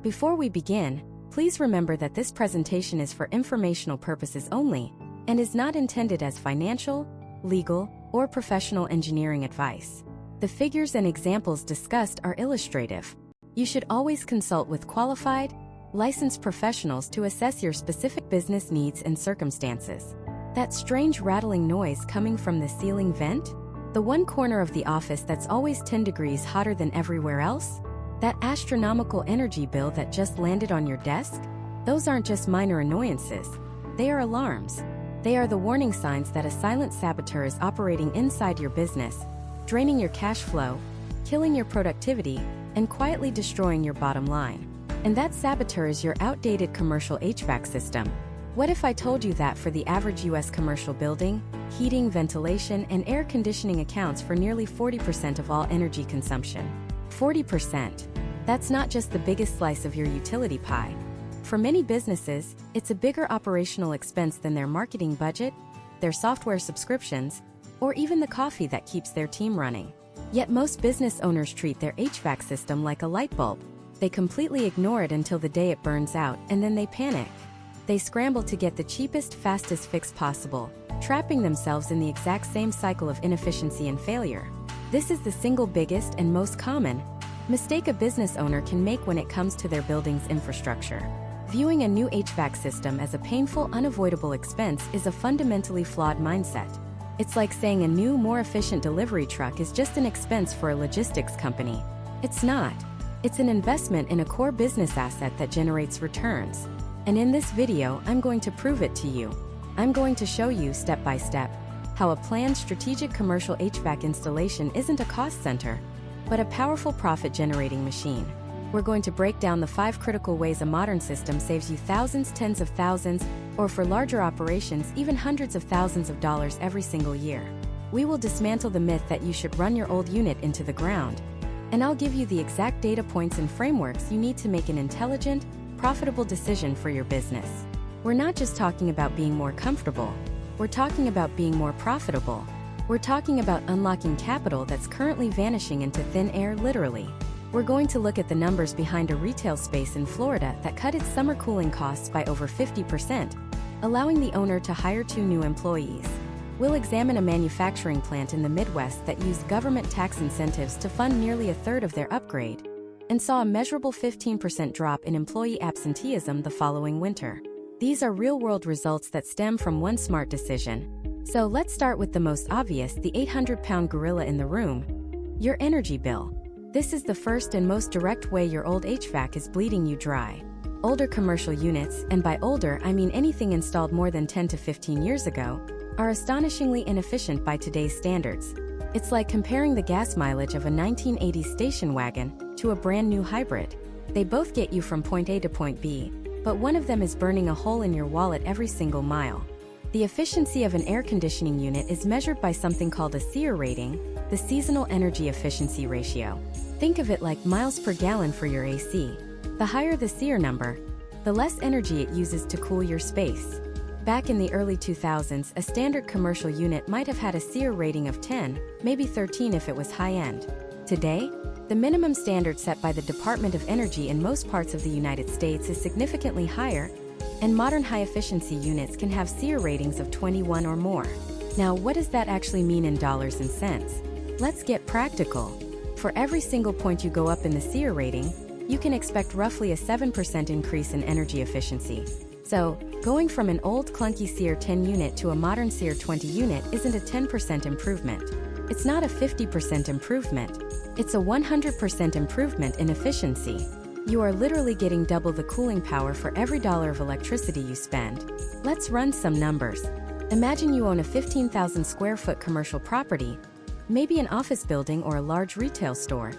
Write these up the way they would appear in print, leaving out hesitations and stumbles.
Before we begin, please remember that this presentation is for informational purposes only and is not intended as financial, legal, or professional engineering advice. The figures and examples discussed are illustrative. You should always consult with qualified, licensed professionals to assess your specific business needs and circumstances. That strange rattling noise coming from the ceiling vent? The one corner of the office that's always 10 degrees hotter than everywhere else? That astronomical energy bill that just landed on your desk? Those aren't just minor annoyances. They are alarms. They are the warning signs that a silent saboteur is operating inside your business, draining your cash flow, killing your productivity, and quietly destroying your bottom line. And that saboteur is your outdated commercial HVAC system. What if I told you that for the average US commercial building, heating, ventilation, and air conditioning accounts for nearly 40% of all energy consumption? 40%. That's not just the biggest slice of your utility pie. For many businesses, it's a bigger operational expense than their marketing budget, their software subscriptions, or even the coffee that keeps their team running. Yet most business owners treat their HVAC system like a light bulb. They completely ignore it until the day it burns out, and then they panic. They scramble to get the cheapest, fastest fix possible, trapping themselves in the exact same cycle of inefficiency and failure. This is the single biggest and most common mistake a business owner can make when it comes to their building's infrastructure. Viewing a new HVAC system as a painful, unavoidable expense is a fundamentally flawed mindset. It's like saying a new, more efficient delivery truck is just an expense for a logistics company. It's not. It's an investment in a core business asset that generates returns. And in this video, I'm going to prove it to you. I'm going to show you step by step how a planned strategic commercial HVAC installation isn't a cost center, but a powerful profit-generating machine. We're going to break down the 5 critical ways a modern system saves you thousands, tens of thousands, or for larger operations, even hundreds of thousands of dollars every single year. We will dismantle the myth that you should run your old unit into the ground, and I'll give you the exact data points and frameworks you need to make an intelligent, profitable decision for your business. We're not just talking about being more comfortable. We're talking about being more profitable. We're talking about unlocking capital that's currently vanishing into thin air, literally. We're going to look at the numbers behind a retail space in Florida that cut its summer cooling costs by over 50%, allowing the owner to hire 2 new employees. We'll examine a manufacturing plant in the Midwest that used government tax incentives to fund nearly a third of their upgrade, and saw a measurable 15% drop in employee absenteeism the following winter. These are real-world results that stem from one smart decision. So let's start with the most obvious, the 800-pound gorilla in the room: your energy bill. This is the first and most direct way your old HVAC is bleeding you dry. Older commercial units, and by older I mean anything installed more than 10 to 15 years ago, are astonishingly inefficient by today's standards. It's like comparing the gas mileage of a 1980s station wagon to a brand new hybrid. They both get you from point A to point B, but one of them is burning a hole in your wallet every single mile. The efficiency of an air conditioning unit is measured by something called a SEER rating, the Seasonal Energy Efficiency Ratio. Think of it like miles per gallon for your AC. The higher the SEER number, the less energy it uses to cool your space. Back in the early 2000s, a standard commercial unit might have had a SEER rating of 10, maybe 13 if it was high-end. Today, the minimum standard set by the Department of Energy in most parts of the United States is significantly higher, and modern high-efficiency units can have SEER ratings of 21 or more. Now, what does that actually mean in dollars and cents? Let's get practical. For every single point you go up in the SEER rating, you can expect roughly a 7% increase in energy efficiency. So, going from an old clunky SEER 10 unit to a modern SEER 20 unit isn't a 10% improvement. It's not a 50% improvement. It's a 100% improvement in efficiency. You are literally getting double the cooling power for every dollar of electricity you spend. Let's run some numbers. Imagine you own a 15,000 square foot commercial property, maybe an office building or a large retail store,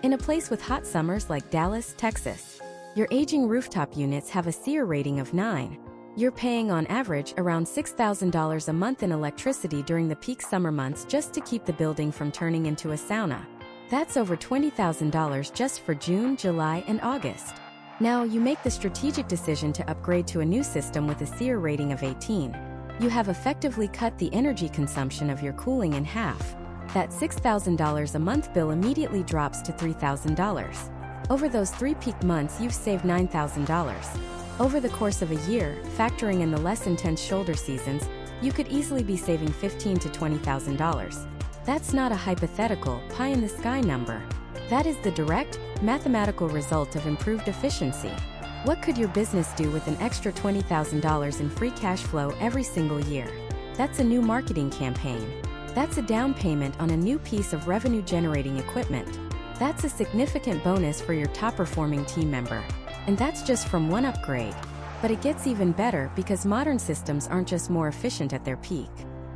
in a place with hot summers like Dallas, Texas. Your aging rooftop units have a SEER rating of 9. You're paying on average around $6,000 a month in electricity during the peak summer months just to keep the building from turning into a sauna. That's over $20,000 just for June, July, and August. Now, you make the strategic decision to upgrade to a new system with a SEER rating of 18. You have effectively cut the energy consumption of your cooling in half. That $6,000 a month bill immediately drops to $3,000. Over those 3 peak months, you've saved $9,000. Over the course of a year, factoring in the less intense shoulder seasons, you could easily be saving $15,000 to $20,000. That's not a hypothetical, pie-in-the-sky number. That is the direct, mathematical result of improved efficiency. What could your business do with an extra $20,000 in free cash flow every single year? That's a new marketing campaign. That's a down payment on a new piece of revenue-generating equipment. That's a significant bonus for your top-performing team member. And that's just from one upgrade. But it gets even better because modern systems aren't just more efficient at their peak.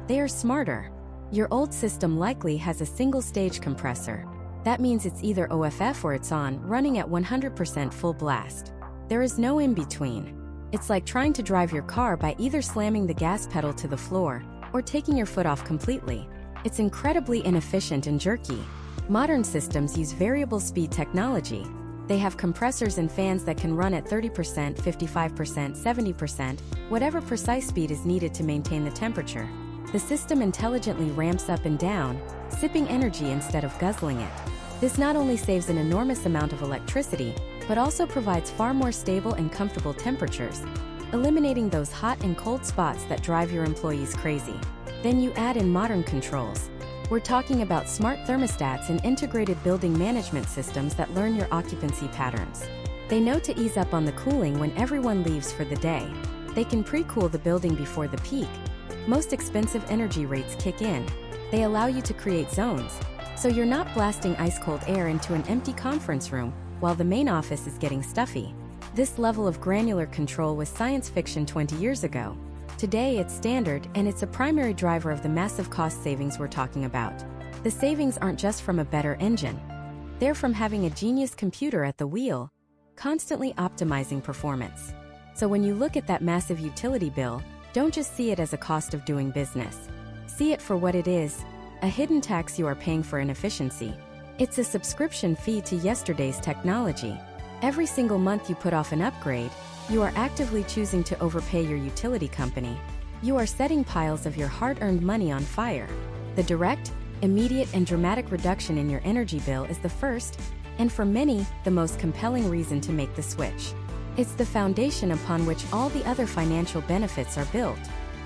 They are smarter. Your old system likely has a single-stage compressor. That means it's either OFF or it's on, running at 100% full blast. There is no in-between. It's like trying to drive your car by either slamming the gas pedal to the floor or taking your foot off completely. It's incredibly inefficient and jerky. Modern systems use variable speed technology. They have compressors and fans that can run at 30%, 55%, 70%, whatever precise speed is needed to maintain the temperature. The system intelligently ramps up and down, sipping energy instead of guzzling it. This not only saves an enormous amount of electricity, but also provides far more stable and comfortable temperatures, eliminating those hot and cold spots that drive your employees crazy. Then you add in modern controls. We're talking about smart thermostats and integrated building management systems that learn your occupancy patterns. They know to ease up on the cooling when everyone leaves for the day. They can pre-cool the building before the peak. Most expensive energy rates kick in. They allow you to create zones, so you're not blasting ice-cold air into an empty conference room while the main office is getting stuffy. This level of granular control was science fiction 20 years ago. Today it's standard, and it's a primary driver of the massive cost savings we're talking about. The savings aren't just from a better engine. They're from having a genius computer at the wheel, constantly optimizing performance. So when you look at that massive utility bill, don't just see it as a cost of doing business. See it for what it is, a hidden tax you are paying for inefficiency. It's a subscription fee to yesterday's technology. Every single month you put off an upgrade, you are actively choosing to overpay your utility company. You are setting piles of your hard-earned money on fire. The direct, immediate, and dramatic reduction in your energy bill is the first, and for many, the most compelling reason to make the switch. It's the foundation upon which all the other financial benefits are built.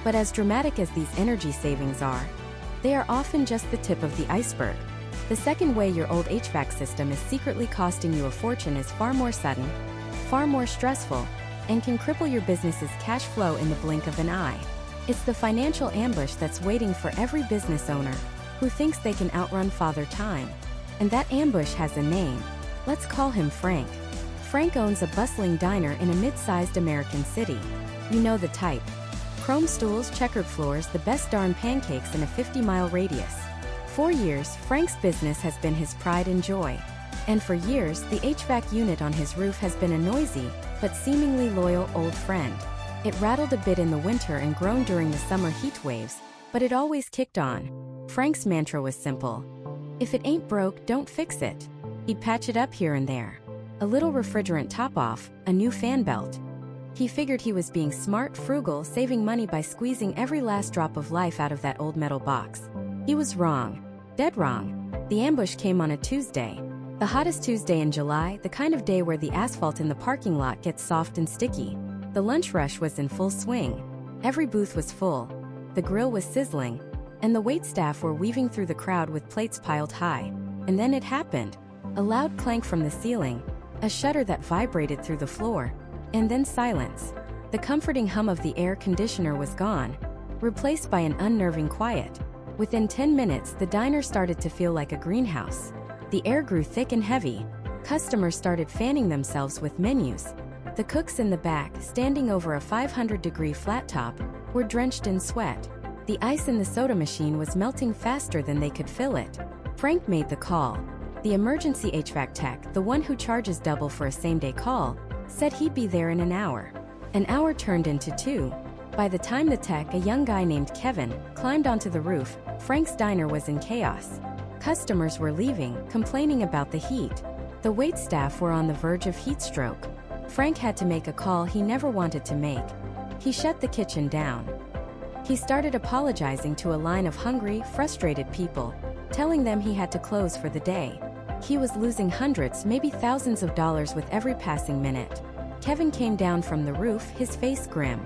But as dramatic as these energy savings are, they are often just the tip of the iceberg. The second way your old HVAC system is secretly costing you a fortune is far more sudden, far more stressful, and can cripple your business's cash flow in the blink of an eye. It's the financial ambush that's waiting for every business owner who thinks they can outrun Father Time. And that ambush has a name. Let's call him Frank. Frank owns a bustling diner in a mid-sized American city. You know the type. Chrome stools, checkered floors, the best darn pancakes in a 50-mile radius. For years, Frank's business has been his pride and joy. And for years, the HVAC unit on his roof has been a noisy, but seemingly loyal old friend. It rattled a bit in the winter and groaned during the summer heat waves, but it always kicked on. Frank's mantra was simple. If it ain't broke, don't fix it. He'd patch it up here and there. A little refrigerant top-off, a new fan belt. He figured he was being smart, frugal, saving money by squeezing every last drop of life out of that old metal box. He was wrong. Dead wrong. The ambush came on a Tuesday. The hottest Tuesday in July, the kind of day where the asphalt in the parking lot gets soft and sticky. The lunch rush was in full swing. Every booth was full. The grill was sizzling. And the waitstaff were weaving through the crowd with plates piled high. And then it happened. A loud clank from the ceiling, a shudder that vibrated through the floor, and then silence. The comforting hum of the air conditioner was gone, replaced by an unnerving quiet. Within 10 minutes, the diner started to feel like a greenhouse. The air grew thick and heavy. Customers started fanning themselves with menus. The cooks in the back, standing over a 500-degree flat top, were drenched in sweat. The ice in the soda machine was melting faster than they could fill it. Frank made the call. The emergency HVAC tech, the one who charges double for a same-day call, said he'd be there in an hour. An hour turned into 2. By the time the tech, a young guy named Kevin, climbed onto the roof, Frank's diner was in chaos. Customers were leaving, complaining about the heat. The waitstaff were on the verge of heat stroke. Frank had to make a call he never wanted to make. He shut the kitchen down. He started apologizing to a line of hungry, frustrated people, telling them he had to close for the day. He was losing hundreds, maybe thousands of dollars with every passing minute. Kevin came down from the roof, his face grim.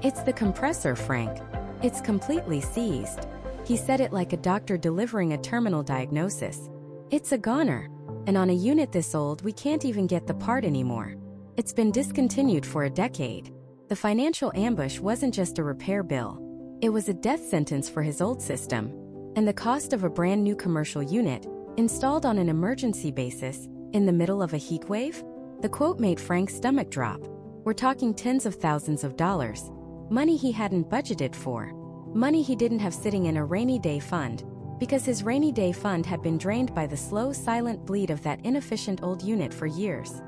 "It's the compressor, Frank. It's completely seized." He said it like a doctor delivering a terminal diagnosis. "It's a goner. And on a unit this old, we can't even get the part anymore. It's been discontinued for a decade." The financial ambush wasn't just a repair bill. It was a death sentence for his old system. And the cost of a brand new commercial unit, installed on an emergency basis, in the middle of a heat wave? The quote made Frank's stomach drop. We're talking tens of thousands of dollars. Money he hadn't budgeted for. Money he didn't have sitting in a rainy day fund, because his rainy day fund had been drained by the slow, silent bleed of that inefficient old unit for years.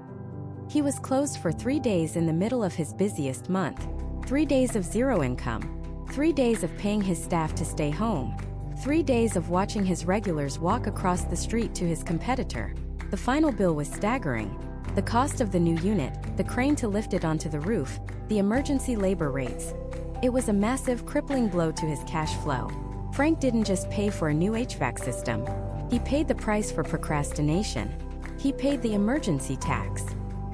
He was closed for 3 days in the middle of his busiest month. 3 days of zero income. 3 days of paying his staff to stay home. 3 days of watching his regulars walk across the street to his competitor. The final bill was staggering. The cost of the new unit, the crane to lift it onto the roof, the emergency labor rates. It was a massive, crippling blow to his cash flow. Frank didn't just pay for a new HVAC system. He paid the price for procrastination. He paid the emergency tax.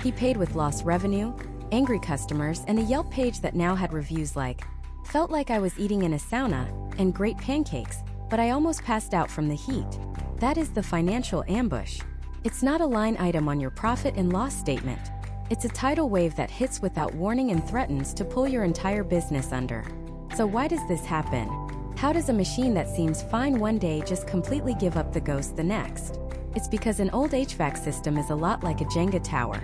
He paid with lost revenue, angry customers, and a Yelp page that now had reviews like, "Felt like I was eating in a sauna, and great pancakes, but I almost passed out from the heat." That is the financial ambush. It's not a line item on your profit and loss statement. It's a tidal wave that hits without warning and threatens to pull your entire business under. So why does this happen? How does a machine that seems fine one day just completely give up the ghost the next? It's because an old HVAC system is a lot like a Jenga tower.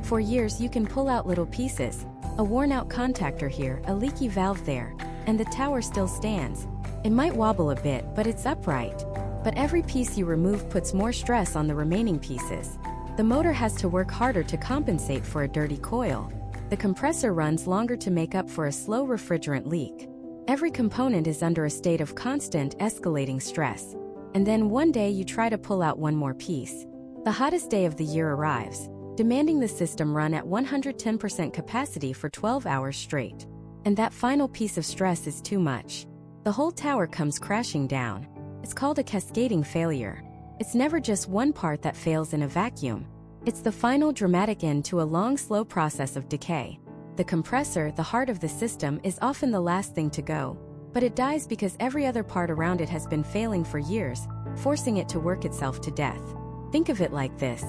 For years you can pull out little pieces, a worn-out contactor here, a leaky valve there, and the tower still stands. It might wobble a bit, but it's upright. But every piece you remove puts more stress on the remaining pieces. The motor has to work harder to compensate for a dirty coil. The compressor runs longer to make up for a slow refrigerant leak. Every component is under a state of constant, escalating stress. And then one day you try to pull out one more piece. The hottest day of the year arrives, demanding the system run at 110% capacity for 12 hours straight. And that final piece of stress is too much. The whole tower comes crashing down. It's called a cascading failure. It's never just one part that fails in a vacuum. It's the final dramatic end to a long, slow process of decay. The compressor, the heart of the system, is often the last thing to go. But it dies because every other part around it has been failing for years, forcing it to work itself to death. Think of it like this.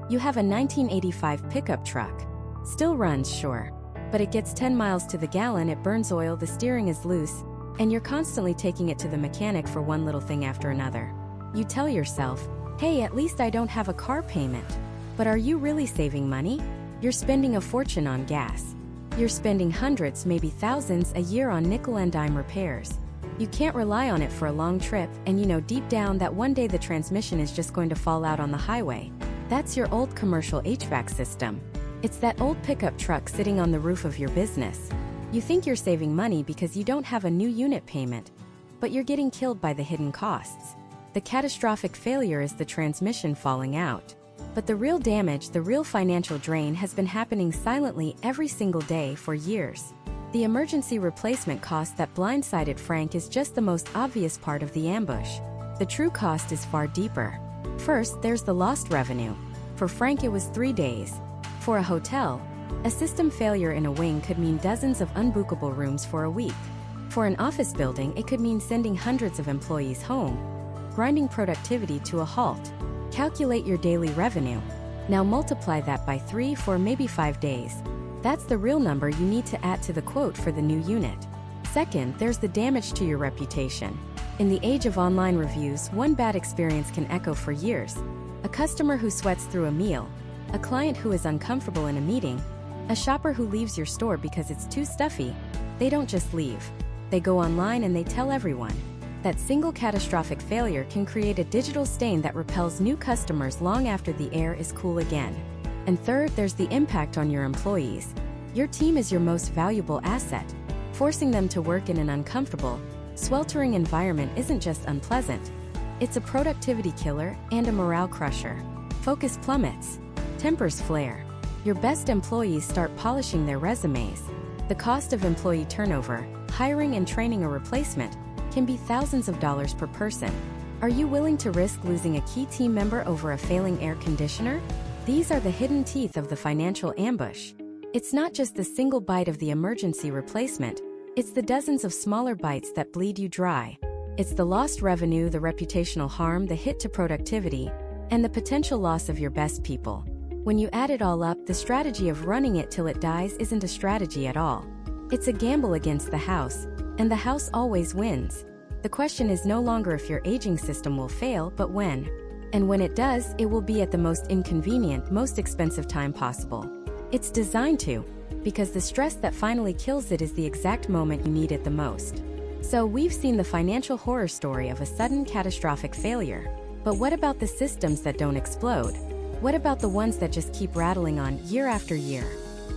You have a 1985 pickup truck. Still runs, sure. But it gets 10 miles to the gallon, it burns oil, the steering is loose, and you're constantly taking it to the mechanic for one little thing after another. You tell yourself, hey, at least I don't have a car payment. But are you really saving money? You're spending a fortune on gas. You're spending hundreds, maybe thousands, a year on nickel and dime repairs. You can't rely on it for a long trip, and you know deep down that one day the transmission is just going to fall out on the highway. That's your old commercial HVAC system. It's that old pickup truck sitting on the roof of your business. You think you're saving money because you don't have a new unit payment, but you're getting killed by the hidden costs. The catastrophic failure is the transmission falling out. But the real damage, the real financial drain, has been happening silently every single day for years. The emergency replacement cost that blindsided Frank is just the most obvious part of the ambush. The true cost is far deeper. First, there's the lost revenue. For Frank, it was 3 days. For a hotel, a system failure in a wing could mean dozens of unbookable rooms for a week. For an office building, it could mean sending hundreds of employees home, grinding productivity to a halt. Calculate your daily revenue. Now multiply that by 3, 4, maybe 5 days. That's the real number you need to add to the quote for the new unit. Second, there's the damage to your reputation. In the age of online reviews, one bad experience can echo for years. A customer who sweats through a meal, a client who is uncomfortable in a meeting, a shopper who leaves your store because it's too stuffy. They don't just leave. They go online and they tell everyone. That single catastrophic failure can create a digital stain that repels new customers long after the air is cool again. And third, there's the impact on your employees. Your team is your most valuable asset. Forcing them to work in an uncomfortable, sweltering environment isn't just unpleasant. It's a productivity killer and a morale crusher. Focus plummets. Tempers flare. Your best employees start polishing their resumes. The cost of employee turnover, hiring and training a replacement, can be thousands of dollars per person. Are you willing to risk losing a key team member over a failing air conditioner? These are the hidden teeth of the financial ambush. It's not just the single bite of the emergency replacement, it's the dozens of smaller bites that bleed you dry. It's the lost revenue, the reputational harm, the hit to productivity, and the potential loss of your best people. When you add it all up, the strategy of running it till it dies isn't a strategy at all. It's a gamble against the house, and the house always wins. The question is no longer if your aging system will fail, but when. And when it does, it will be at the most inconvenient, most expensive time possible. It's designed to, because the stress that finally kills it is the exact moment you need it the most. So we've seen the financial horror story of a sudden catastrophic failure. But what about the systems that don't explode? What about the ones that just keep rattling on year after year?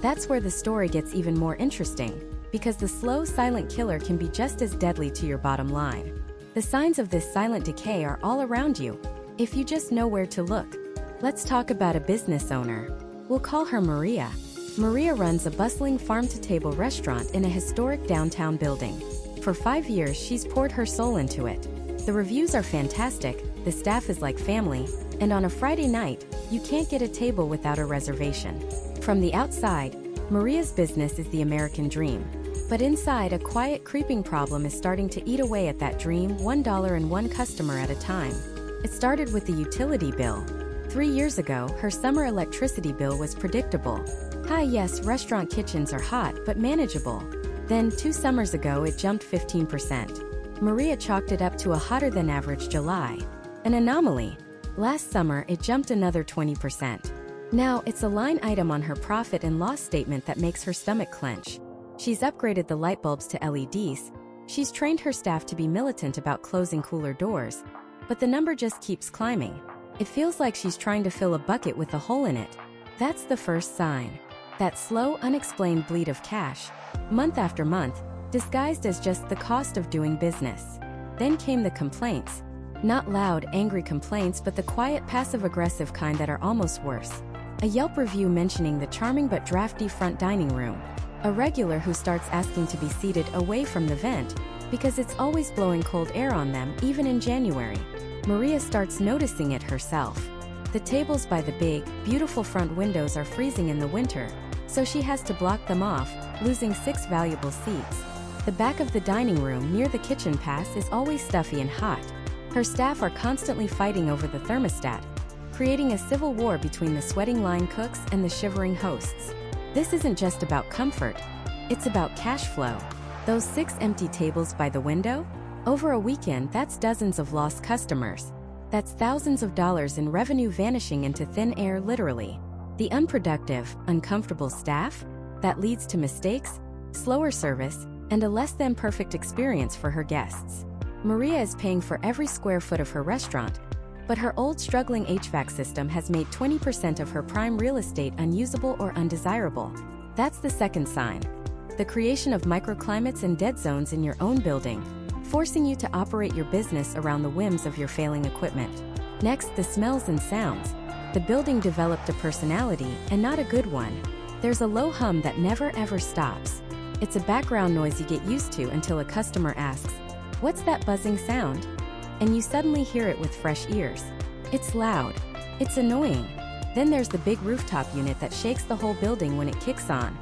That's where the story gets even more interesting, because the slow, silent killer can be just as deadly to your bottom line. The signs of this silent decay are all around you, if you just know where to look. Let's talk about a business owner. We'll call her Maria. Maria runs a bustling farm-to-table restaurant in a historic downtown building. For 5 years, she's poured her soul into it. The reviews are fantastic, the staff is like family, and on a Friday night, you can't get a table without a reservation. From the outside, Maria's business is the American dream. But inside, a quiet, creeping problem is starting to eat away at that dream, $1 and one customer at a time. It started with the utility bill. 3 years ago, her summer electricity bill was predictable. Yes, restaurant kitchens are hot, but manageable. Then, 2 summers ago, it jumped 15%. Maria chalked it up to a hotter-than-average July. An anomaly. Last summer, it jumped another 20%. Now, it's a line item on her profit and loss statement that makes her stomach clench. She's upgraded the light bulbs to LEDs. She's trained her staff to be militant about closing cooler doors. But the number just keeps climbing. It feels like she's trying to fill a bucket with a hole in it. That's the first sign. That slow, unexplained bleed of cash, month after month, disguised as just the cost of doing business. Then came the complaints. Not loud, angry complaints, but the quiet, passive-aggressive kind that are almost worse. A Yelp review mentioning the charming but drafty front dining room. A regular who starts asking to be seated away from the vent, because it's always blowing cold air on them, even in January. Maria starts noticing it herself. The tables by the big, beautiful front windows are freezing in the winter, so she has to block them off, losing 6 valuable seats. The back of the dining room near the kitchen pass is always stuffy and hot. Her staff are constantly fighting over the thermostat, creating a civil war between the sweating line cooks and the shivering hosts. This isn't just about comfort, it's about cash flow. Those 6 empty tables by the window? Over a weekend, that's dozens of lost customers. That's thousands of dollars in revenue vanishing into thin air, literally. The unproductive, uncomfortable staff? That leads to mistakes, slower service, and a less-than-perfect experience for her guests. Maria is paying for every square foot of her restaurant, but her old struggling HVAC system has made 20% of her prime real estate unusable or undesirable. That's the second sign. The creation of microclimates and dead zones in your own building, forcing you to operate your business around the whims of your failing equipment. Next, the smells and sounds. The building developed a personality, and not a good one. There's a low hum that never ever stops. It's a background noise you get used to until a customer asks, "What's that buzzing sound?" And you suddenly hear it with fresh ears. It's loud. It's annoying. Then there's the big rooftop unit that shakes the whole building when it kicks on,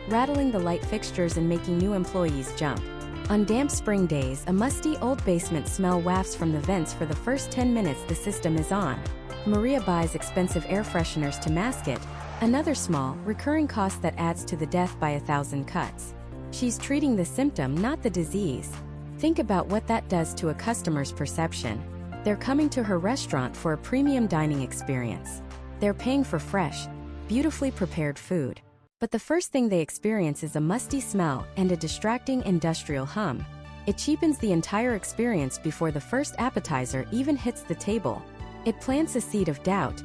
rattling the light fixtures and making new employees jump. On damp spring days, a musty old basement smell wafts from the vents for the first 10 minutes the system is on. Maria buys expensive air fresheners to mask it, another small, recurring cost that adds to the death by 1,000 cuts. She's treating the symptom, not the disease. Think about what that does to a customer's perception. They're coming to her restaurant for a premium dining experience. They're paying for fresh, beautifully prepared food. But the first thing they experience is a musty smell and a distracting industrial hum. It cheapens the entire experience before the first appetizer even hits the table. It plants a seed of doubt.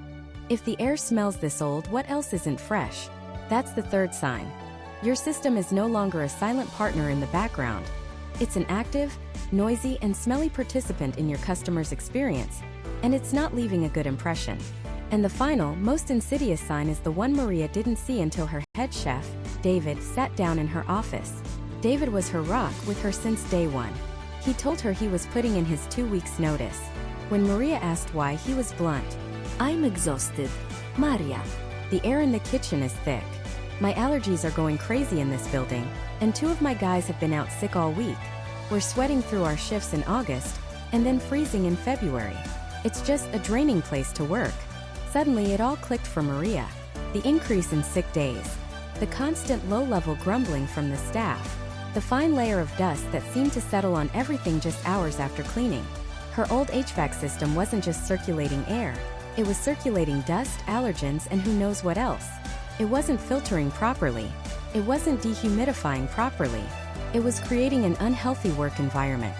If the air smells this old, what else isn't fresh? That's the third sign. Your system is no longer a silent partner in the background. It's an active, noisy, and smelly participant in your customer's experience, and it's not leaving a good impression. And the final, most insidious sign is the one Maria didn't see until her head chef, David, sat down in her office. David was her rock, with her since day one. He told her he was putting in his 2 weeks' notice. When Maria asked why, he was blunt. I'm exhausted, Maria. The air in the kitchen is thick. My allergies are going crazy in this building, and 2 of my guys have been out sick all week. We're sweating through our shifts in August, and then freezing in February. It's just a draining place to work. Suddenly it all clicked for Maria. The increase in sick days, the constant low-level grumbling from the staff, the fine layer of dust that seemed to settle on everything just hours after cleaning. Her old HVAC system wasn't just circulating air. It was circulating dust, allergens, and who knows what else. It wasn't filtering properly. It wasn't dehumidifying properly. It was creating an unhealthy work environment.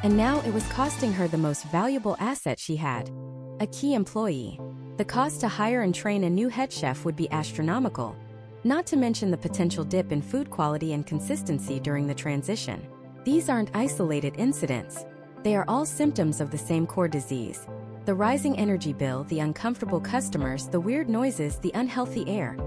And now it was costing her the most valuable asset she had, a key employee. The cost to hire and train a new head chef would be astronomical, not to mention the potential dip in food quality and consistency during the transition. These aren't isolated incidents. They are all symptoms of the same core disease. The rising energy bill, the uncomfortable customers, the weird noises, the unhealthy air.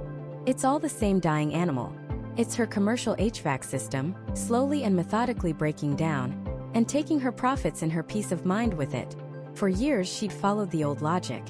It's all the same dying animal. It's her commercial HVAC system, slowly and methodically breaking down, and taking her profits and her peace of mind with it. For years she'd followed the old logic.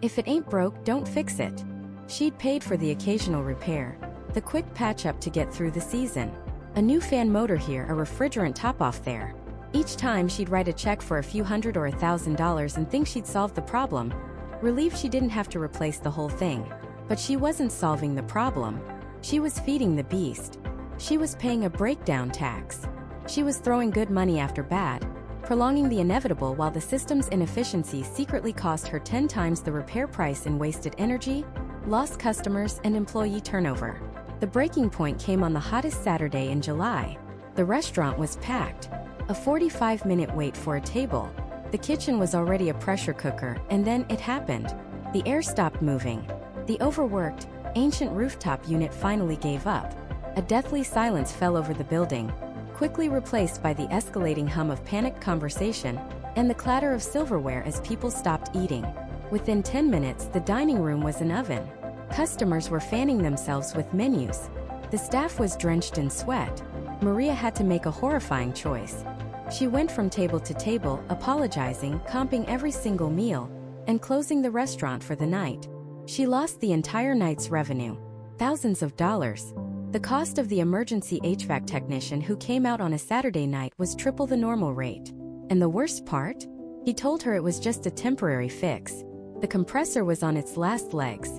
If it ain't broke, don't fix it. She'd paid for the occasional repair, the quick patch-up to get through the season. A new fan motor here, a refrigerant top-off there. Each time she'd write a check for a few $100 or $1,000 and think she'd solved the problem, relieved she didn't have to replace the whole thing. But she wasn't solving the problem. She was feeding the beast. She was paying a breakdown tax. She was throwing good money after bad, prolonging the inevitable while the system's inefficiencies secretly cost her 10 times the repair price in wasted energy, lost customers, and employee turnover. The breaking point came on the hottest Saturday in July. The restaurant was packed. A 45-minute wait for a table. The kitchen was already a pressure cooker, and then it happened. The air stopped moving. The overworked, ancient rooftop unit finally gave up. A deathly silence fell over the building, quickly replaced by the escalating hum of panicked conversation and the clatter of silverware as people stopped eating. Within 10 minutes, the dining room was an oven. Customers were fanning themselves with menus. The staff was drenched in sweat. Maria had to make a horrifying choice. She went from table to table, apologizing, comping every single meal, and closing the restaurant for the night. She lost the entire night's revenue, thousands of dollars. The cost of the emergency HVAC technician who came out on a Saturday night was triple the normal rate. And the worst part? He told her it was just a temporary fix. The compressor was on its last legs.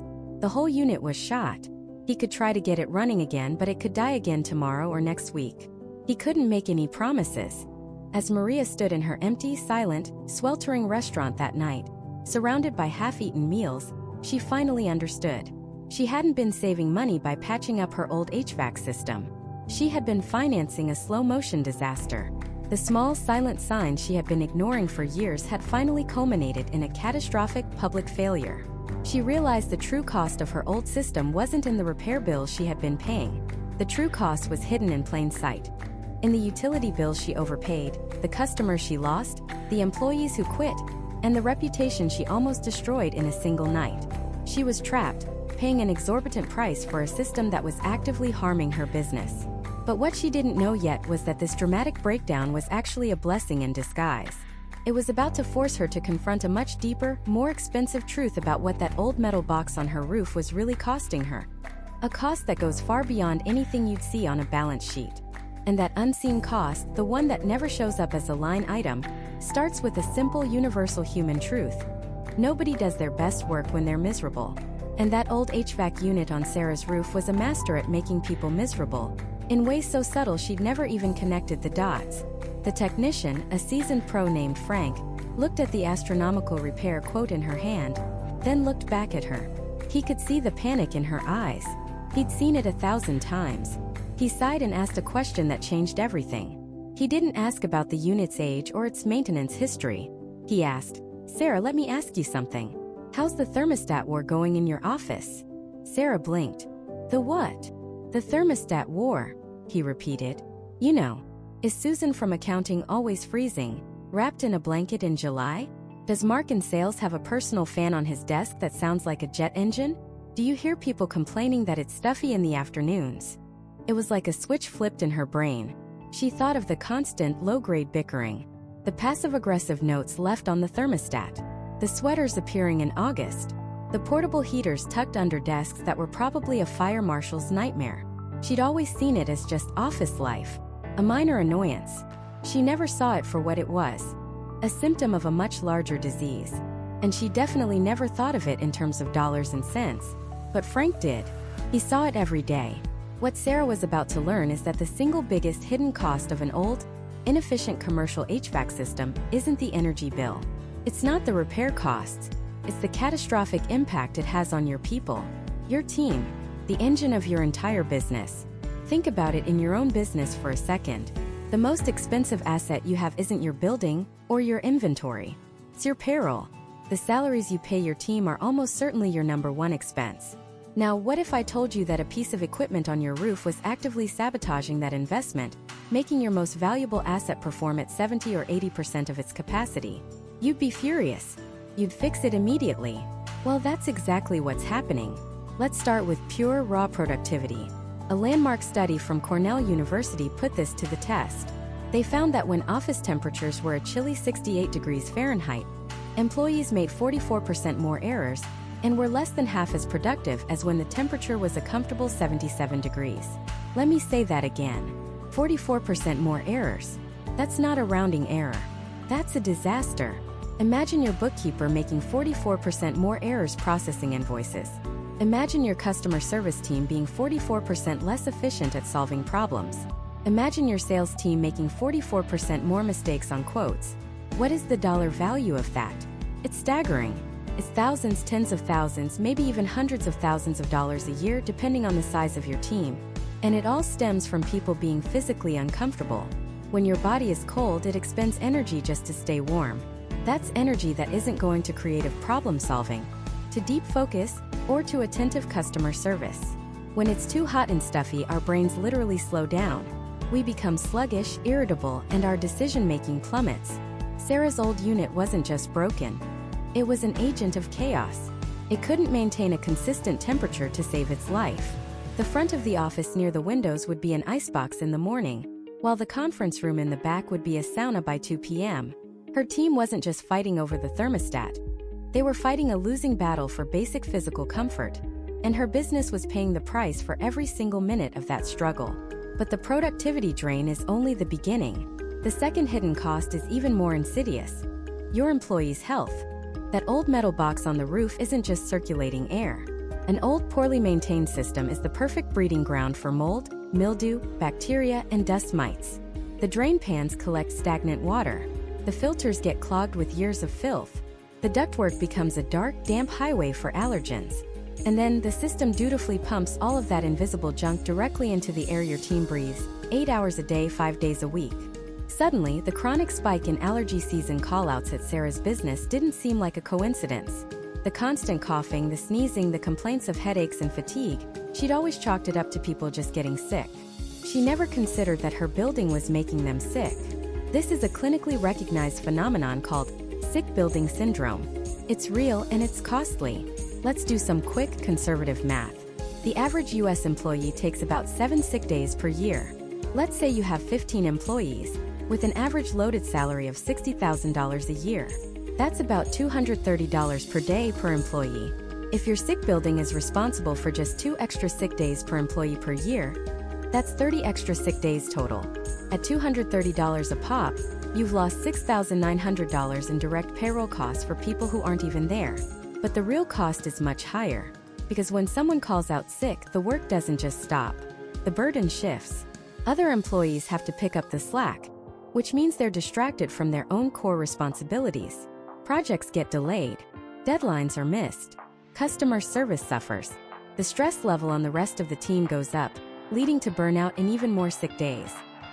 The whole unit was shot. He could try to get it running again, but it could die again tomorrow or next week. He couldn't make any promises. As Maria stood in her empty, silent, sweltering restaurant that night, surrounded by half-eaten meals, she finally understood. She hadn't been saving money by patching up her old HVAC system. She had been financing a slow-motion disaster. The small, silent signs she had been ignoring for years had finally culminated in a catastrophic public failure. She realized the true cost of her old system wasn't in the repair bills she had been paying. The true cost was hidden in plain sight. In the utility bills she overpaid, the customers she lost, the employees who quit, and the reputation she almost destroyed in a single night. She was trapped, paying an exorbitant price for a system that was actively harming her business. But what she didn't know yet was that this dramatic breakdown was actually a blessing in disguise. It was about to force her to confront a much deeper, more expensive truth about what that old metal box on her roof was really costing her. A cost that goes far beyond anything you'd see on a balance sheet. And that unseen cost, the one that never shows up as a line item, starts with a simple universal human truth. Nobody does their best work when they're miserable. And that old HVAC unit on Sarah's roof was a master at making people miserable, in ways so subtle she'd never even connected the dots. The technician, a seasoned pro named Frank, looked at the astronomical repair quote in her hand, then looked back at her. He could see the panic in her eyes. He'd seen it 1,000 times. He sighed and asked a question that changed everything. He didn't ask about the unit's age or its maintenance history. He asked, "Sarah, let me ask you something. How's the thermostat war going in your office?" Sarah blinked. "The what?" "The thermostat war," he repeated. "You know, is Susan from accounting always freezing, wrapped in a blanket in July? Does Mark in sales have a personal fan on his desk that sounds like a jet engine? Do you hear people complaining that it's stuffy in the afternoons?" It was like a switch flipped in her brain. She thought of the constant, low-grade bickering. the passive-aggressive notes left on the thermostat, the sweaters appearing in August, the portable heaters tucked under desks that were probably a fire marshal's nightmare. She'd always seen it as just office life, a minor annoyance. She never saw it for what it was, a symptom of a much larger disease. And she definitely never thought of it in terms of dollars and cents. But Frank did. He saw it every day. What Sarah was about to learn is that the single biggest hidden cost of an old, inefficient commercial HVAC system isn't the energy bill. It's not the repair costs. It's the catastrophic impact it has on your people, your team, the engine of your entire business. Think about it in your own business for a second. The most expensive asset you have isn't your building or your inventory. It's your payroll. The salaries you pay your team are almost certainly your number one expense. Now, what if I told you that a piece of equipment on your roof was actively sabotaging that investment, making your most valuable asset perform at 70 or 80% of its capacity? You'd be furious. You'd fix it immediately. Well, that's exactly what's happening. Let's start with pure, raw productivity. A landmark study from Cornell University put this to the test. They found that when office temperatures were a chilly 68 degrees Fahrenheit, employees made 44% more errors and were less than half as productive as when the temperature was a comfortable 77 degrees. Let me say that again. 44% more errors. That's not a rounding error. That's a disaster. Imagine your bookkeeper making 44% more errors processing invoices. Imagine your customer service team being 44% less efficient at solving problems. Imagine your sales team making 44% more mistakes on quotes. What is the dollar value of that? It's staggering. It's thousands, tens of thousands, maybe even hundreds of thousands of dollars a year depending on the size of your team. And it all stems from people being physically uncomfortable. When your body is cold, it expends energy just to stay warm. That's energy that isn't going to creative problem solving, to deep focus, or to attentive customer service. When it's too hot and stuffy, our brains literally slow down. We become sluggish, irritable, and our decision-making plummets. Sarah's old unit wasn't just broken. It was an agent of chaos. It couldn't maintain a consistent temperature to save its life. The front of the office near the windows would be an icebox in the morning, while the conference room in the back would be a sauna by 2 p.m. Her team wasn't just fighting over the thermostat. They were fighting a losing battle for basic physical comfort, and her business was paying the price for every single minute of that struggle. But the productivity drain is only the beginning. The second hidden cost is even more insidious. Your employees' health. That old metal box on the roof isn't just circulating air. An old, poorly maintained system is the perfect breeding ground for mold, mildew, bacteria, and dust mites. The drain pans collect stagnant water. The filters get clogged with years of filth. The ductwork becomes a dark, damp highway for allergens. And then the system dutifully pumps all of that invisible junk directly into the air your team breathes, 8 hours a day, 5 days a week. Suddenly, the chronic spike in allergy season callouts at Sarah's business didn't seem like a coincidence. The constant coughing, the sneezing, the complaints of headaches and fatigue, she'd always chalked it up to people just getting sick. She never considered that her building was making them sick. This is a clinically recognized phenomenon called sick building syndrome. It's real and it's costly. Let's do some quick, conservative math. The average US employee takes about 7 sick days per year. Let's say you have 15 employees, with an average loaded salary of $60,000 a year. That's about $230 per day per employee. If your sick building is responsible for just 2 extra sick days per employee per year, that's 30 extra sick days total. At $230 a pop, you've lost $6,900 in direct payroll costs for people who aren't even there. But the real cost is much higher, because when someone calls out sick, the work doesn't just stop. The burden shifts. Other employees have to pick up the slack, which means they're distracted from their own core responsibilities. Projects get delayed. Deadlines are missed. Customer service suffers. The stress level on the rest of the team goes up, leading to burnout and even more sick days.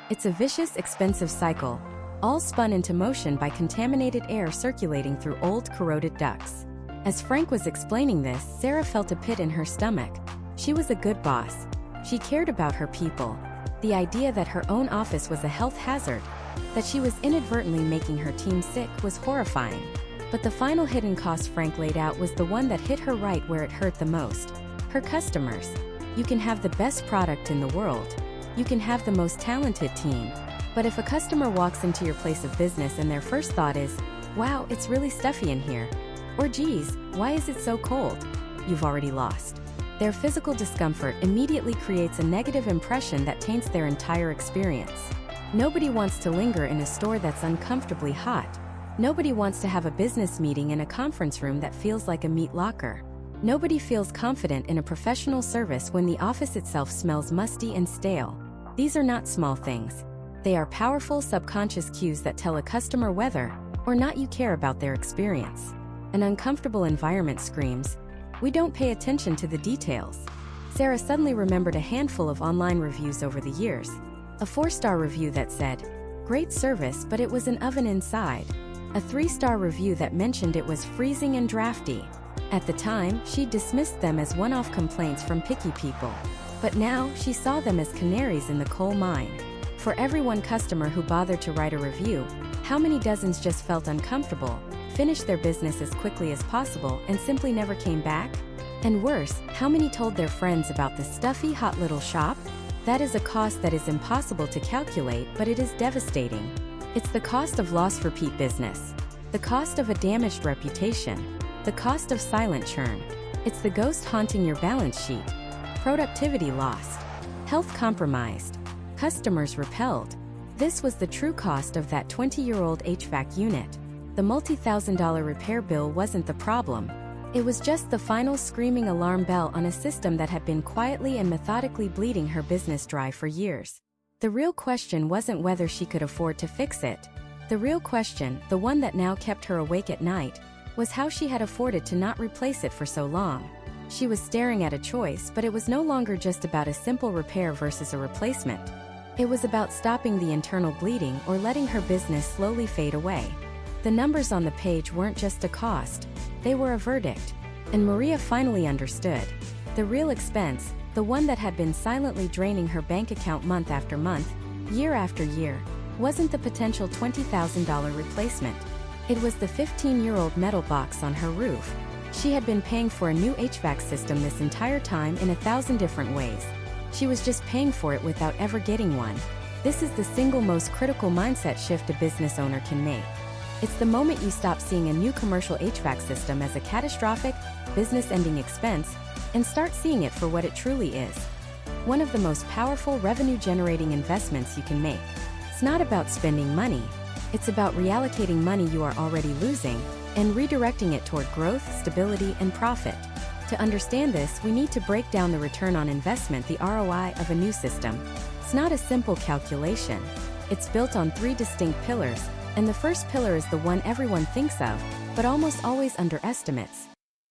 It's a vicious, expensive cycle, all spun into motion by contaminated air circulating through old, corroded ducts. As Frank was explaining this, Sarah felt a pit in her stomach. She was a good boss. She cared about her people. The idea that her own office was a health hazard, that she was inadvertently making her team sick, was horrifying. But the final hidden cost Frank laid out was the one that hit her right where it hurt the most. Her customers. You can have the best product in the world. You can have the most talented team. But if a customer walks into your place of business and their first thought is, "Wow, it's really stuffy in here," or "Geez, why is it so cold?" you've already lost. Their physical discomfort immediately creates a negative impression that taints their entire experience. Nobody wants to linger in a store that's uncomfortably hot. Nobody wants to have a business meeting in a conference room that feels like a meat locker. Nobody feels confident in a professional service when the office itself smells musty and stale. These are not small things. They are powerful subconscious cues that tell a customer whether or not you care about their experience. An uncomfortable environment screams, "We don't pay attention to the details." Sarah suddenly remembered a handful of online reviews over the years. A 4-star review that said, "Great service, but it was an oven inside." A 3-star review that mentioned it was freezing and drafty. At the time, she dismissed them as one-off complaints from picky people. But now, she saw them as canaries in the coal mine. For every one customer who bothered to write a review, how many dozens just felt uncomfortable, finished their business as quickly as possible, and simply never came back? And worse, how many told their friends about the stuffy, hot little shop? That is a cost that is impossible to calculate, but it is devastating. It's the cost of lost repeat business, the cost of a damaged reputation, the cost of silent churn. It's the ghost haunting your balance sheet. Productivity lost, health compromised, customers repelled. This was the true cost of that 20-year-old HVAC unit. The multi-thousand-dollar repair bill wasn't the problem. It was just the final screaming alarm bell on a system that had been quietly and methodically bleeding her business dry for years. The real question wasn't whether she could afford to fix it. The real question, the one that now kept her awake at night, was how she had afforded to not replace it for so long. She was staring at a choice, but it was no longer just about a simple repair versus a replacement. It was about stopping the internal bleeding or letting her business slowly fade away. The numbers on the page weren't just a cost, they were a verdict. And Maria finally understood. The real expense, the one that had been silently draining her bank account month after month, year after year, wasn't the potential $20,000 replacement. It was the 15-year-old metal box on her roof. She had been paying for a new HVAC system this entire time in 1,000 different ways. She was just paying for it without ever getting one. This is the single most critical mindset shift a business owner can make. It's the moment you stop seeing a new commercial HVAC system as a catastrophic, business-ending expense, and start seeing it for what it truly is. One of the most powerful revenue-generating investments you can make. It's not about spending money. It's about reallocating money you are already losing and redirecting it toward growth, stability, and profit. To understand this, we need to break down the return on investment, the ROI of a new system. It's not a simple calculation. It's built on 3 distinct pillars, and the first pillar is the one everyone thinks of, but almost always underestimates.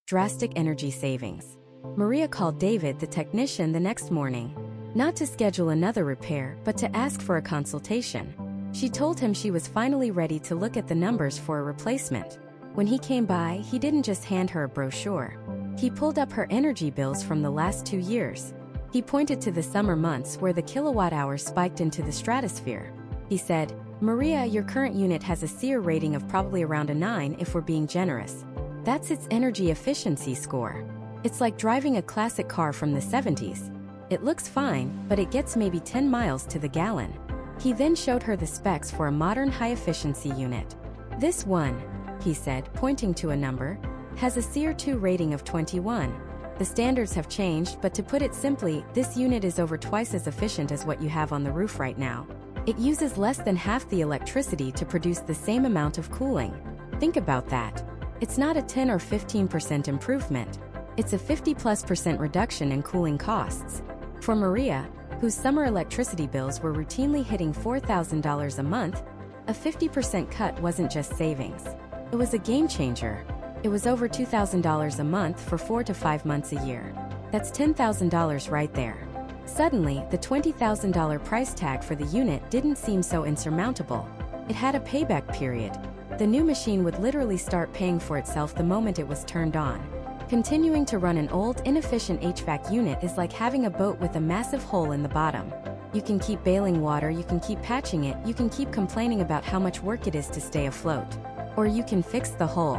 Drastic energy savings. Maria called David, the technician, the next morning. Not to schedule another repair, but to ask for a consultation. She told him she was finally ready to look at the numbers for a replacement. When he came by, he didn't just hand her a brochure. He pulled up her energy bills from the last 2 years. He pointed to the summer months where the kilowatt hours spiked into the stratosphere. He said, "Maria, your current unit has a SEER rating of probably around a 9 if we're being generous. That's its energy efficiency score. It's like driving a classic car from the 70s. It looks fine, but it gets maybe 10 miles to the gallon." He then showed her the specs for a modern high-efficiency unit. "This one," he said, pointing to a number, "has a SEER 2 rating of 21. The standards have changed, but to put it simply, this unit is over twice as efficient as what you have on the roof right now. It uses less than half the electricity to produce the same amount of cooling. Think about that. It's not a 10 or 15% improvement. It's a 50+% reduction in cooling costs." For Maria, whose summer electricity bills were routinely hitting $4,000 a month, a 50% cut wasn't just savings. It was a game changer. It was over $2,000 a month for 4 to 5 months a year. That's $10,000 right there. Suddenly, the $20,000 price tag for the unit didn't seem so insurmountable. It had a payback period. The new machine would literally start paying for itself the moment it was turned on. Continuing to run an old, inefficient HVAC unit is like having a boat with a massive hole in the bottom. You can keep bailing water, you can keep patching it, you can keep complaining about how much work it is to stay afloat. Or you can fix the hole.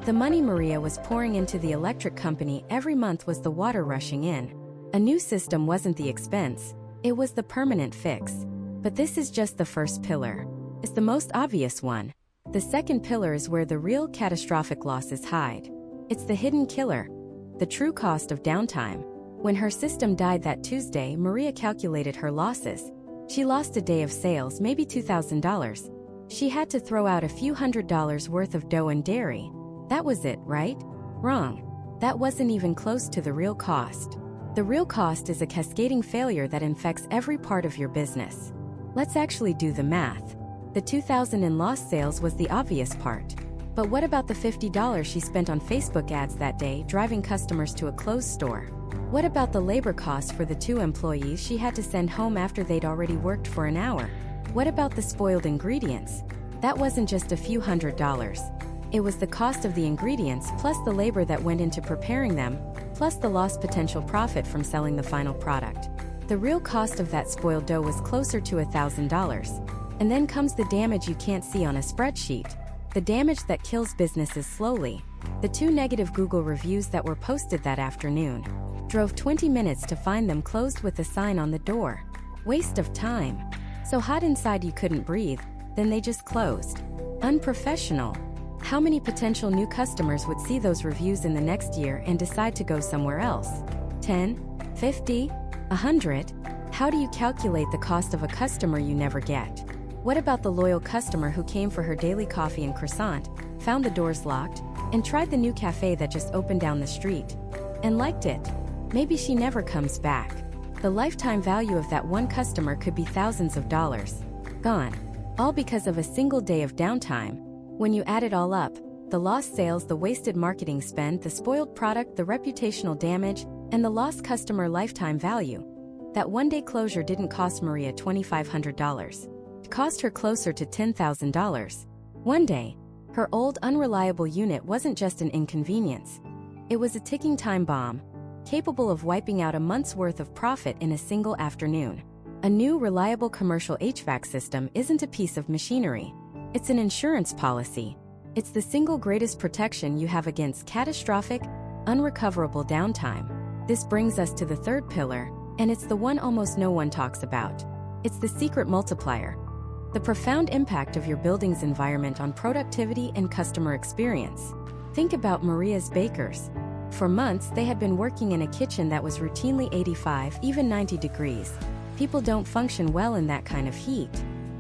The money Maria was pouring into the electric company every month was the water rushing in. A new system wasn't the expense, it was the permanent fix. But this is just the first pillar. It's the most obvious one. The second pillar is where the real catastrophic losses hide. It's the hidden killer, the true cost of downtime. When her system died that Tuesday, Maria calculated her losses. She lost a day of sales, maybe $2,000. She had to throw out a few $100s worth of dough and dairy. That was it, right? Wrong. That wasn't even close to the real cost. The real cost is a cascading failure that infects every part of your business. Let's actually do the math. The $2,000 in lost sales was the obvious part. But what about the $50 she spent on Facebook ads that day, driving customers to a closed store? What about the labor costs for the 2 employees she had to send home after they'd already worked for an hour? What about the spoiled ingredients? That wasn't just a few $100s. It was the cost of the ingredients plus the labor that went into preparing them, plus the lost potential profit from selling the final product. The real cost of that spoiled dough was closer to $1,000. And then comes the damage you can't see on a spreadsheet. The damage that kills businesses slowly. The 2 negative Google reviews that were posted that afternoon. Drove 20 minutes to find them closed with a sign on the door. Waste of time. So hot inside you couldn't breathe, then they just closed. Unprofessional. How many potential new customers would see those reviews in the next year and decide to go somewhere else? 10? 50? 100? How do you calculate the cost of a customer you never get? What about the loyal customer who came for her daily coffee and croissant, found the doors locked, and tried the new cafe that just opened down the street? And liked it? Maybe she never comes back. The lifetime value of that one customer could be thousands of dollars. Gone. All because of a single day of downtime. When you add it all up, the lost sales, the wasted marketing spend, the spoiled product, the reputational damage, and the lost customer lifetime value, that one-day closure didn't cost Maria $2,500. It cost her closer to $10,000. One day, her old, unreliable unit wasn't just an inconvenience. It was a ticking time bomb, capable of wiping out a month's worth of profit in a single afternoon. A new, reliable commercial HVAC system isn't a piece of machinery. It's an insurance policy. It's the single greatest protection you have against catastrophic, unrecoverable downtime. This brings us to the third pillar, and it's the one almost no one talks about. It's the secret multiplier. The profound impact of your building's environment on productivity and customer experience. Think about Maria's bakers. For months, they had been working in a kitchen that was routinely 85, even 90 degrees. People don't function well in that kind of heat.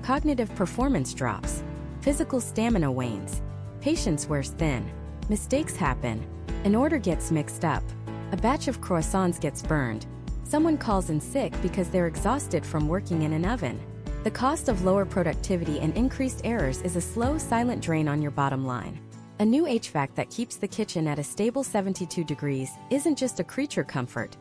Cognitive performance drops. Physical stamina wanes. Patience wears thin. Mistakes happen. An order gets mixed up. A batch of croissants gets burned. Someone calls in sick because they're exhausted from working in an oven. The cost of lower productivity and increased errors is a slow, silent drain on your bottom line. A new HVAC that keeps the kitchen at a stable 72 degrees isn't just a creature comfort.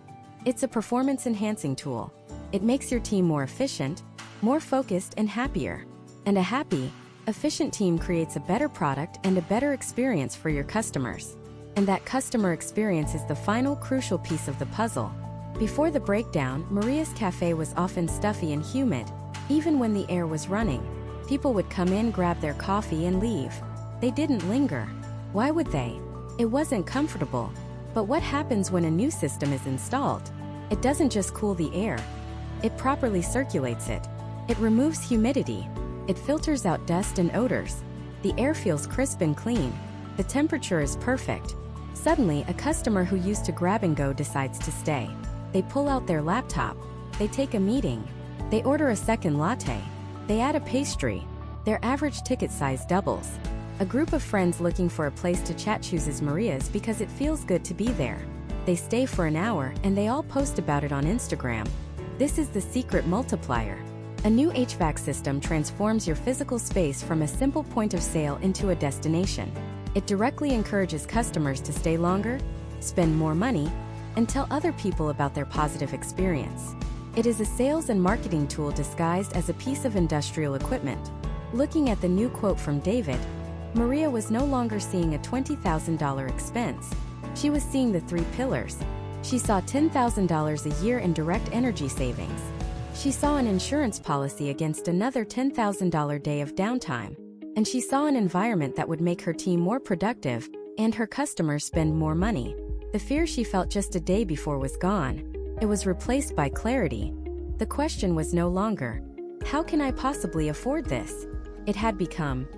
It's a performance-enhancing tool. It makes your team more efficient, more focused, and happier. And a happy, efficient team creates a better product and a better experience for your customers. And that customer experience is the final crucial piece of the puzzle. Before the breakdown, Maria's cafe was often stuffy and humid. Even when the air was running, people would come in, grab their coffee, and leave. They didn't linger. Why would they? It wasn't comfortable. But what happens when a new system is installed? It doesn't just cool the air. It properly circulates it. It removes humidity. It filters out dust and odors. The air feels crisp and clean. The temperature is perfect. Suddenly, a customer who used to grab and go decides to stay. They pull out their laptop. They take a meeting. They order a second latte. They add a pastry. Their average ticket size doubles. A group of friends looking for a place to chat chooses Maria's because it feels good to be there. They stay for an hour and they all post about it on Instagram. This is the secret multiplier. A new HVAC system transforms your physical space from a simple point of sale into a destination. It directly encourages customers to stay longer, spend more money, and tell other people about their positive experience. It is a sales and marketing tool disguised as a piece of industrial equipment. Looking at the new quote from David, Maria was no longer seeing a $20,000 expense. She was seeing the 3 pillars. She saw $10,000 a year in direct energy savings. She saw an insurance policy against another $10,000 day of downtime. And she saw an environment that would make her team more productive and her customers spend more money. The fear she felt just a day before was gone. It was replaced by clarity. The question was no longer, How can I possibly afford this? It had become,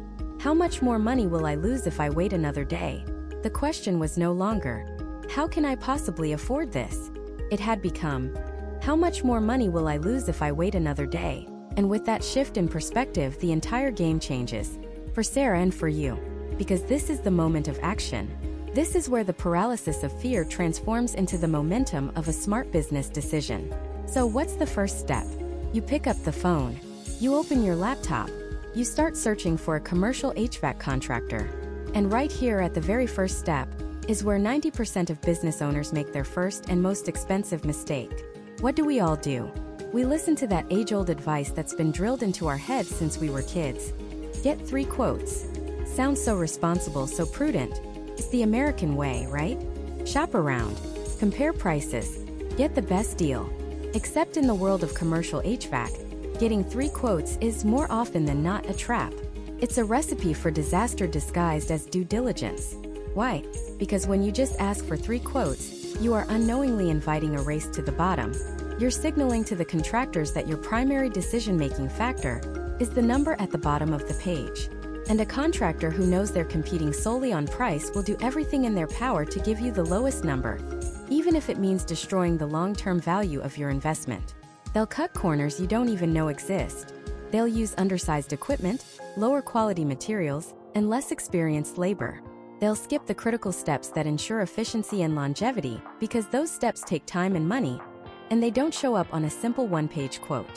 how much more money will I lose if I wait another day? The question was no longer, how can I possibly afford this? It had become, how much more money will I lose if I wait another day? And with that shift in perspective, the entire game changes. For Sarah and for you. Because this is the moment of action. This is where the paralysis of fear transforms into the momentum of a smart business decision. So what's the first step? You pick up the phone. You open your laptop. You start searching for a commercial HVAC contractor. And right here at the very first step is where 90% of business owners make their first and most expensive mistake. What do we all do? We listen to that age-old advice that's been drilled into our heads since we were kids. Get 3 quotes. Sounds so responsible, so prudent. It's the American way, right? Shop around. Compare prices. Get the best deal. Except in the world of commercial HVAC, getting 3 quotes is more often than not a trap. It's a recipe for disaster disguised as due diligence. Why? Because when you just ask for 3 quotes, you are unknowingly inviting a race to the bottom. You're signaling to the contractors that your primary decision-making factor is the number at the bottom of the page. And a contractor who knows they're competing solely on price will do everything in their power to give you the lowest number, even if it means destroying the long-term value of your investment. They'll cut corners you don't even know exist. They'll use undersized equipment, lower quality materials, and less experienced labor. They'll skip the critical steps that ensure efficiency and longevity because those steps take time and money, and they don't show up on a simple one-page quote.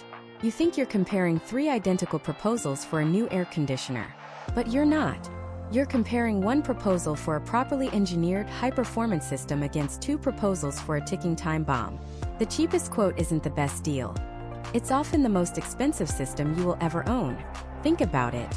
You think you're comparing 3 identical proposals for a new air conditioner. But you're not. You're comparing one proposal for a properly engineered high-performance system against 2 proposals for a ticking time bomb. The cheapest quote isn't the best deal. It's often the most expensive system you will ever own. Think about it.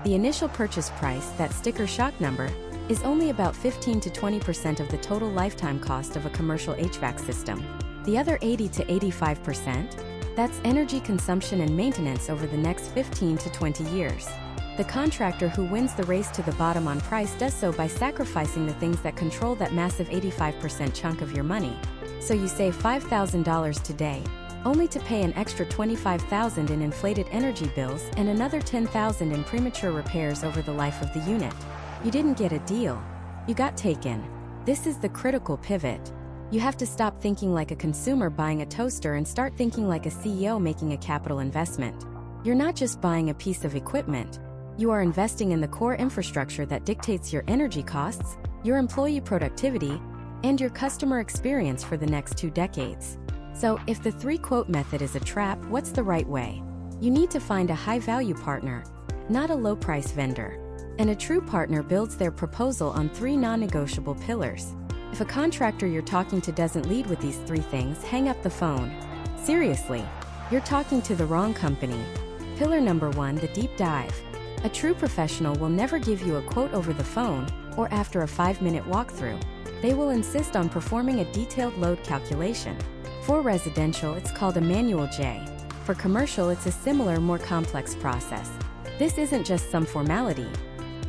The initial purchase price, that sticker shock number, is only about 15 to 20% of the total lifetime cost of a commercial HVAC system. The other 80 to 85%? That's energy consumption and maintenance over the next 15 to 20 years. The contractor who wins the race to the bottom on price does so by sacrificing the things that control that massive 85% chunk of your money. So you save $5,000 today, only to pay an extra $25,000 in inflated energy bills and another $10,000 in premature repairs over the life of the unit. You didn't get a deal. You got taken. This is the critical pivot. You have to stop thinking like a consumer buying a toaster and start thinking like a CEO making a capital investment. You're not just buying a piece of equipment. You are investing in the core infrastructure that dictates your energy costs, your employee productivity, and your customer experience for the next 2 decades. So, if the 3-quote method is a trap, what's the right way? You need to find a high-value partner, not a low-price vendor. And a true partner builds their proposal on 3 non-negotiable pillars. If a contractor you're talking to doesn't lead with these 3 things, hang up the phone. Seriously, you're talking to the wrong company. Pillar number 1, the deep dive. A true professional will never give you a quote over the phone or after a 5-minute walkthrough. They will insist on performing a detailed load calculation. For residential, it's called a manual J. For commercial, it's a similar, more complex process. This isn't just some formality.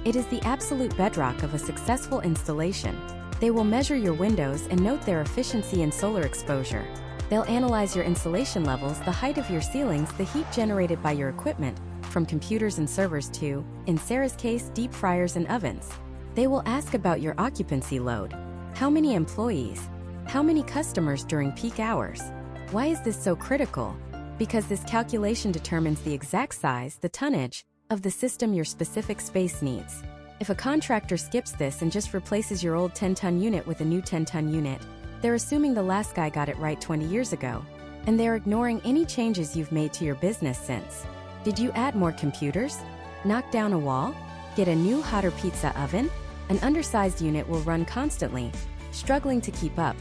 It is the absolute bedrock of a successful installation. They will measure your windows and note their efficiency and solar exposure. They'll analyze your insulation levels, the height of your ceilings, the heat generated by your equipment, from computers and servers to, in Sarah's case, deep fryers and ovens. They will ask about your occupancy load. How many employees? How many customers during peak hours? Why is this so critical? Because this calculation determines the exact size, the tonnage, of the system your specific space needs. If a contractor skips this and just replaces your old 10-ton unit with a new 10-ton unit, they're assuming the last guy got it right 20 years ago, and they're ignoring any changes you've made to your business since. Did you add more computers? Knock down a wall? Get a new hotter pizza oven? An undersized unit will run constantly, struggling to keep up,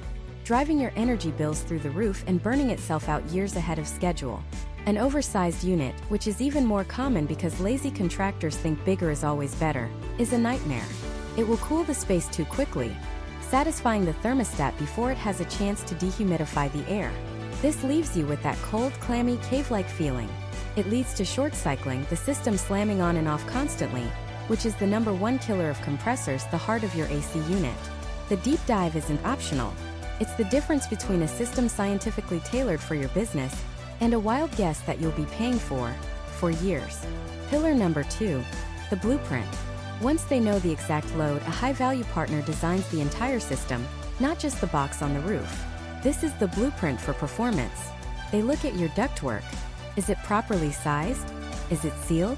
driving your energy bills through the roof and burning itself out years ahead of schedule. An oversized unit, which is even more common because lazy contractors think bigger is always better, is a nightmare. It will cool the space too quickly, satisfying the thermostat before it has a chance to dehumidify the air. This leaves you with that cold, clammy, cave-like feeling. It leads to short cycling, the system slamming on and off constantly, which is the number 1 killer of compressors, the heart of your AC unit. The deep dive isn't optional. It's the difference between a system scientifically tailored for your business and a wild guess that you'll be paying for years. Pillar number 2, the blueprint. Once they know the exact load, a high-value partner designs the entire system, not just the box on the roof. This is the blueprint for performance. They look at your ductwork. Is it properly sized? Is it sealed?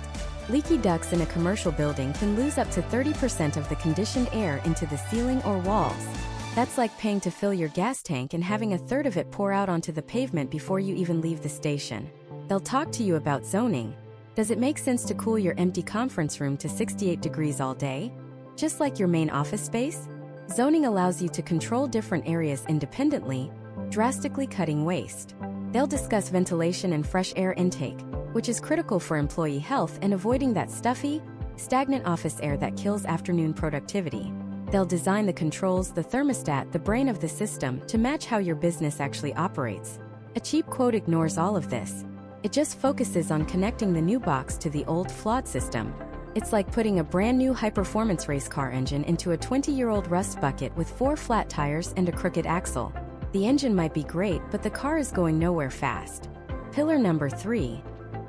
Leaky ducts in a commercial building can lose up to 30% of the conditioned air into the ceiling or walls. That's like paying to fill your gas tank and having a third of it pour out onto the pavement before you even leave the station. They'll talk to you about zoning. Does it make sense to cool your empty conference room to 68 degrees all day? Just like your main office space? Zoning allows you to control different areas independently, drastically cutting waste. They'll discuss ventilation and fresh air intake, which is critical for employee health and avoiding that stuffy, stagnant office air that kills afternoon productivity. They'll design the controls, the thermostat, the brain of the system, to match how your business actually operates. A cheap quote ignores all of this. It just focuses on connecting the new box to the old, flawed system. It's like putting a brand new high-performance race car engine into a 20-year-old rust bucket with 4 flat tires and a crooked axle. The engine might be great, but the car is going nowhere fast. Pillar number 3,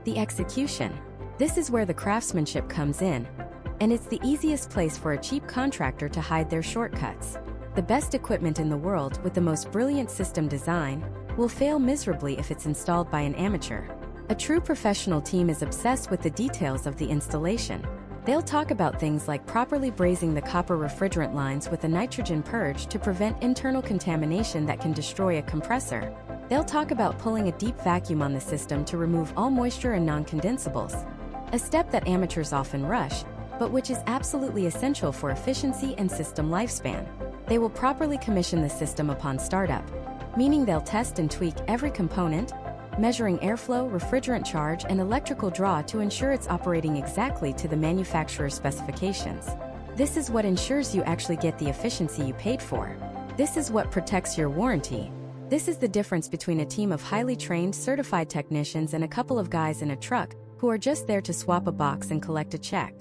the execution. This is where the craftsmanship comes in, and it's the easiest place for a cheap contractor to hide their shortcuts. The best equipment in the world with the most brilliant system design will fail miserably if it's installed by an amateur. A true professional team is obsessed with the details of the installation. They'll talk about things like properly brazing the copper refrigerant lines with a nitrogen purge to prevent internal contamination that can destroy a compressor. They'll talk about pulling a deep vacuum on the system to remove all moisture and non-condensables, a step that amateurs often rush, but which is absolutely essential for efficiency and system lifespan. They will properly commission the system upon startup, meaning they'll test and tweak every component, measuring airflow, refrigerant charge, and electrical draw to ensure it's operating exactly to the manufacturer's specifications. This is what ensures you actually get the efficiency you paid for. This is what protects your warranty. This is the difference between a team of highly trained, certified technicians and a couple of guys in a truck who are just there to swap a box and collect a check.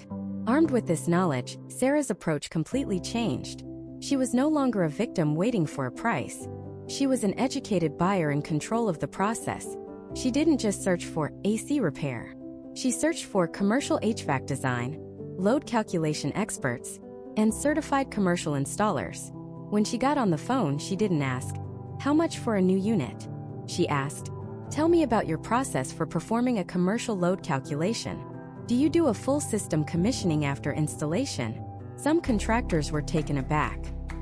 Armed with this knowledge, Sarah's approach completely changed. She was no longer a victim waiting for a price. She was an educated buyer in control of the process. She didn't just search for AC repair. She searched for commercial HVAC design, load calculation experts, and certified commercial installers. When she got on the phone, she didn't ask, "How much for a new unit?" She asked, "Tell me about your process for performing a commercial load calculation. Do you do a full system commissioning after installation?" Some contractors were taken aback.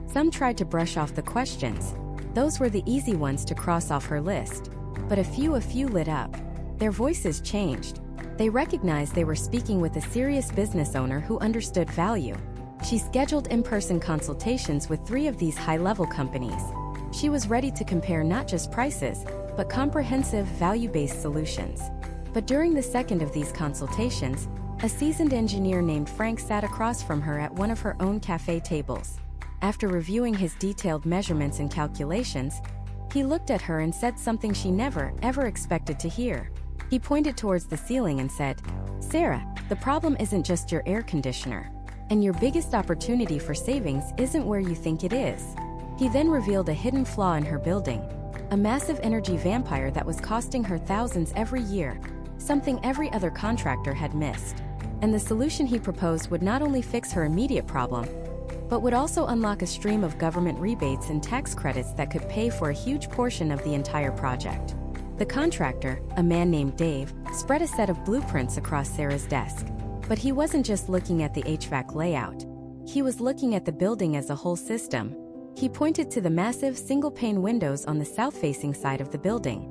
Some tried to brush off the questions. Those were the easy ones to cross off her list. But a few lit up. Their voices changed. They recognized they were speaking with a serious business owner who understood value. She scheduled in-person consultations with 3 of these high-level companies. She was ready to compare not just prices, but comprehensive, value-based solutions. But during the second of these consultations, a seasoned engineer named Frank sat across from her at one of her own cafe tables. After reviewing his detailed measurements and calculations, he looked at her and said something she never, ever expected to hear. He pointed towards the ceiling and said, "Sarah, the problem isn't just your air conditioner. And your biggest opportunity for savings isn't where you think it is." He then revealed a hidden flaw in her building, a massive energy vampire that was costing her thousands every year, something every other contractor had missed. And the solution he proposed would not only fix her immediate problem, but would also unlock a stream of government rebates and tax credits that could pay for a huge portion of the entire project. The contractor, a man named Dave, spread a set of blueprints across Sarah's desk. But he wasn't just looking at the HVAC layout. He was looking at the building as a whole system. He pointed to the massive single-pane windows on the south-facing side of the building.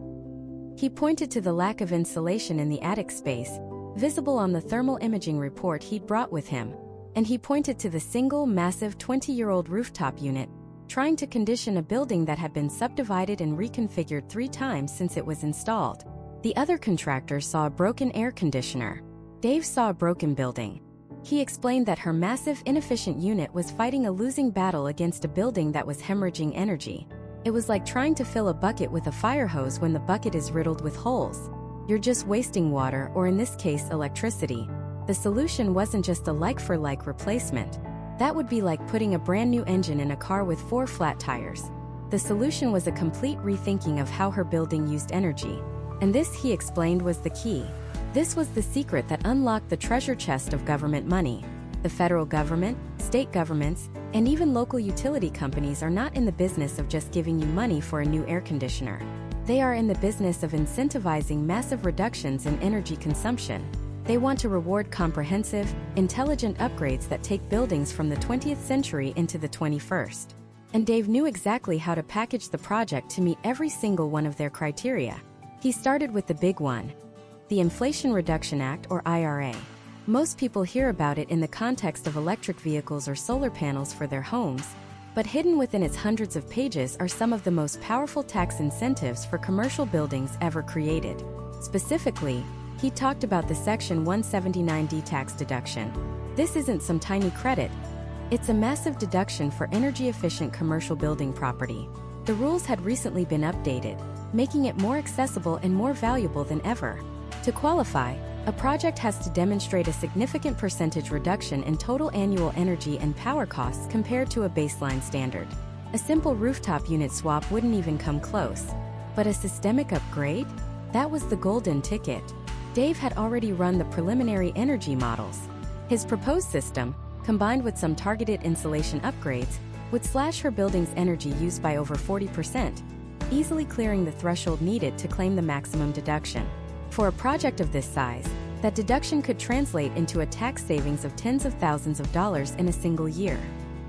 He pointed to the lack of insulation in the attic space, visible on the thermal imaging report he'd brought with him. And he pointed to the single, massive 20-year-old rooftop unit, trying to condition a building that had been subdivided and reconfigured 3 times since it was installed. The other contractor saw a broken air conditioner. Dave saw a broken building. He explained that her massive, inefficient unit was fighting a losing battle against a building that was hemorrhaging energy. It was like trying to fill a bucket with a fire hose when the bucket is riddled with holes. You're just wasting water, or in this case, electricity. The solution wasn't just a like-for-like replacement. That would be like putting a brand new engine in a car with 4 flat tires. The solution was a complete rethinking of how her building used energy. And this, he explained, was the key. This was the secret that unlocked the treasure chest of government money. The federal government, state governments, and even local utility companies are not in the business of just giving you money for a new air conditioner. They are in the business of incentivizing massive reductions in energy consumption. They want to reward comprehensive, intelligent upgrades that take buildings from the 20th century into the 21st. And Dave knew exactly how to package the project to meet every single one of their criteria. He started with the big one, the Inflation Reduction Act, or IRA. Most people hear about it in the context of electric vehicles or solar panels for their homes, but hidden within its hundreds of pages are some of the most powerful tax incentives for commercial buildings ever created. Specifically, he talked about the Section 179D tax deduction. This isn't some tiny credit. It's a massive deduction for energy-efficient commercial building property. The rules had recently been updated, making it more accessible and more valuable than ever. To qualify, a project has to demonstrate a significant percentage reduction in total annual energy and power costs compared to a baseline standard. A simple rooftop unit swap wouldn't even come close. But a systemic upgrade? That was the golden ticket. Dave had already run the preliminary energy models. His proposed system, combined with some targeted insulation upgrades, would slash her building's energy use by over 40%, easily clearing the threshold needed to claim the maximum deduction. For a project of this size, that deduction could translate into a tax savings of tens of thousands of dollars in a single year.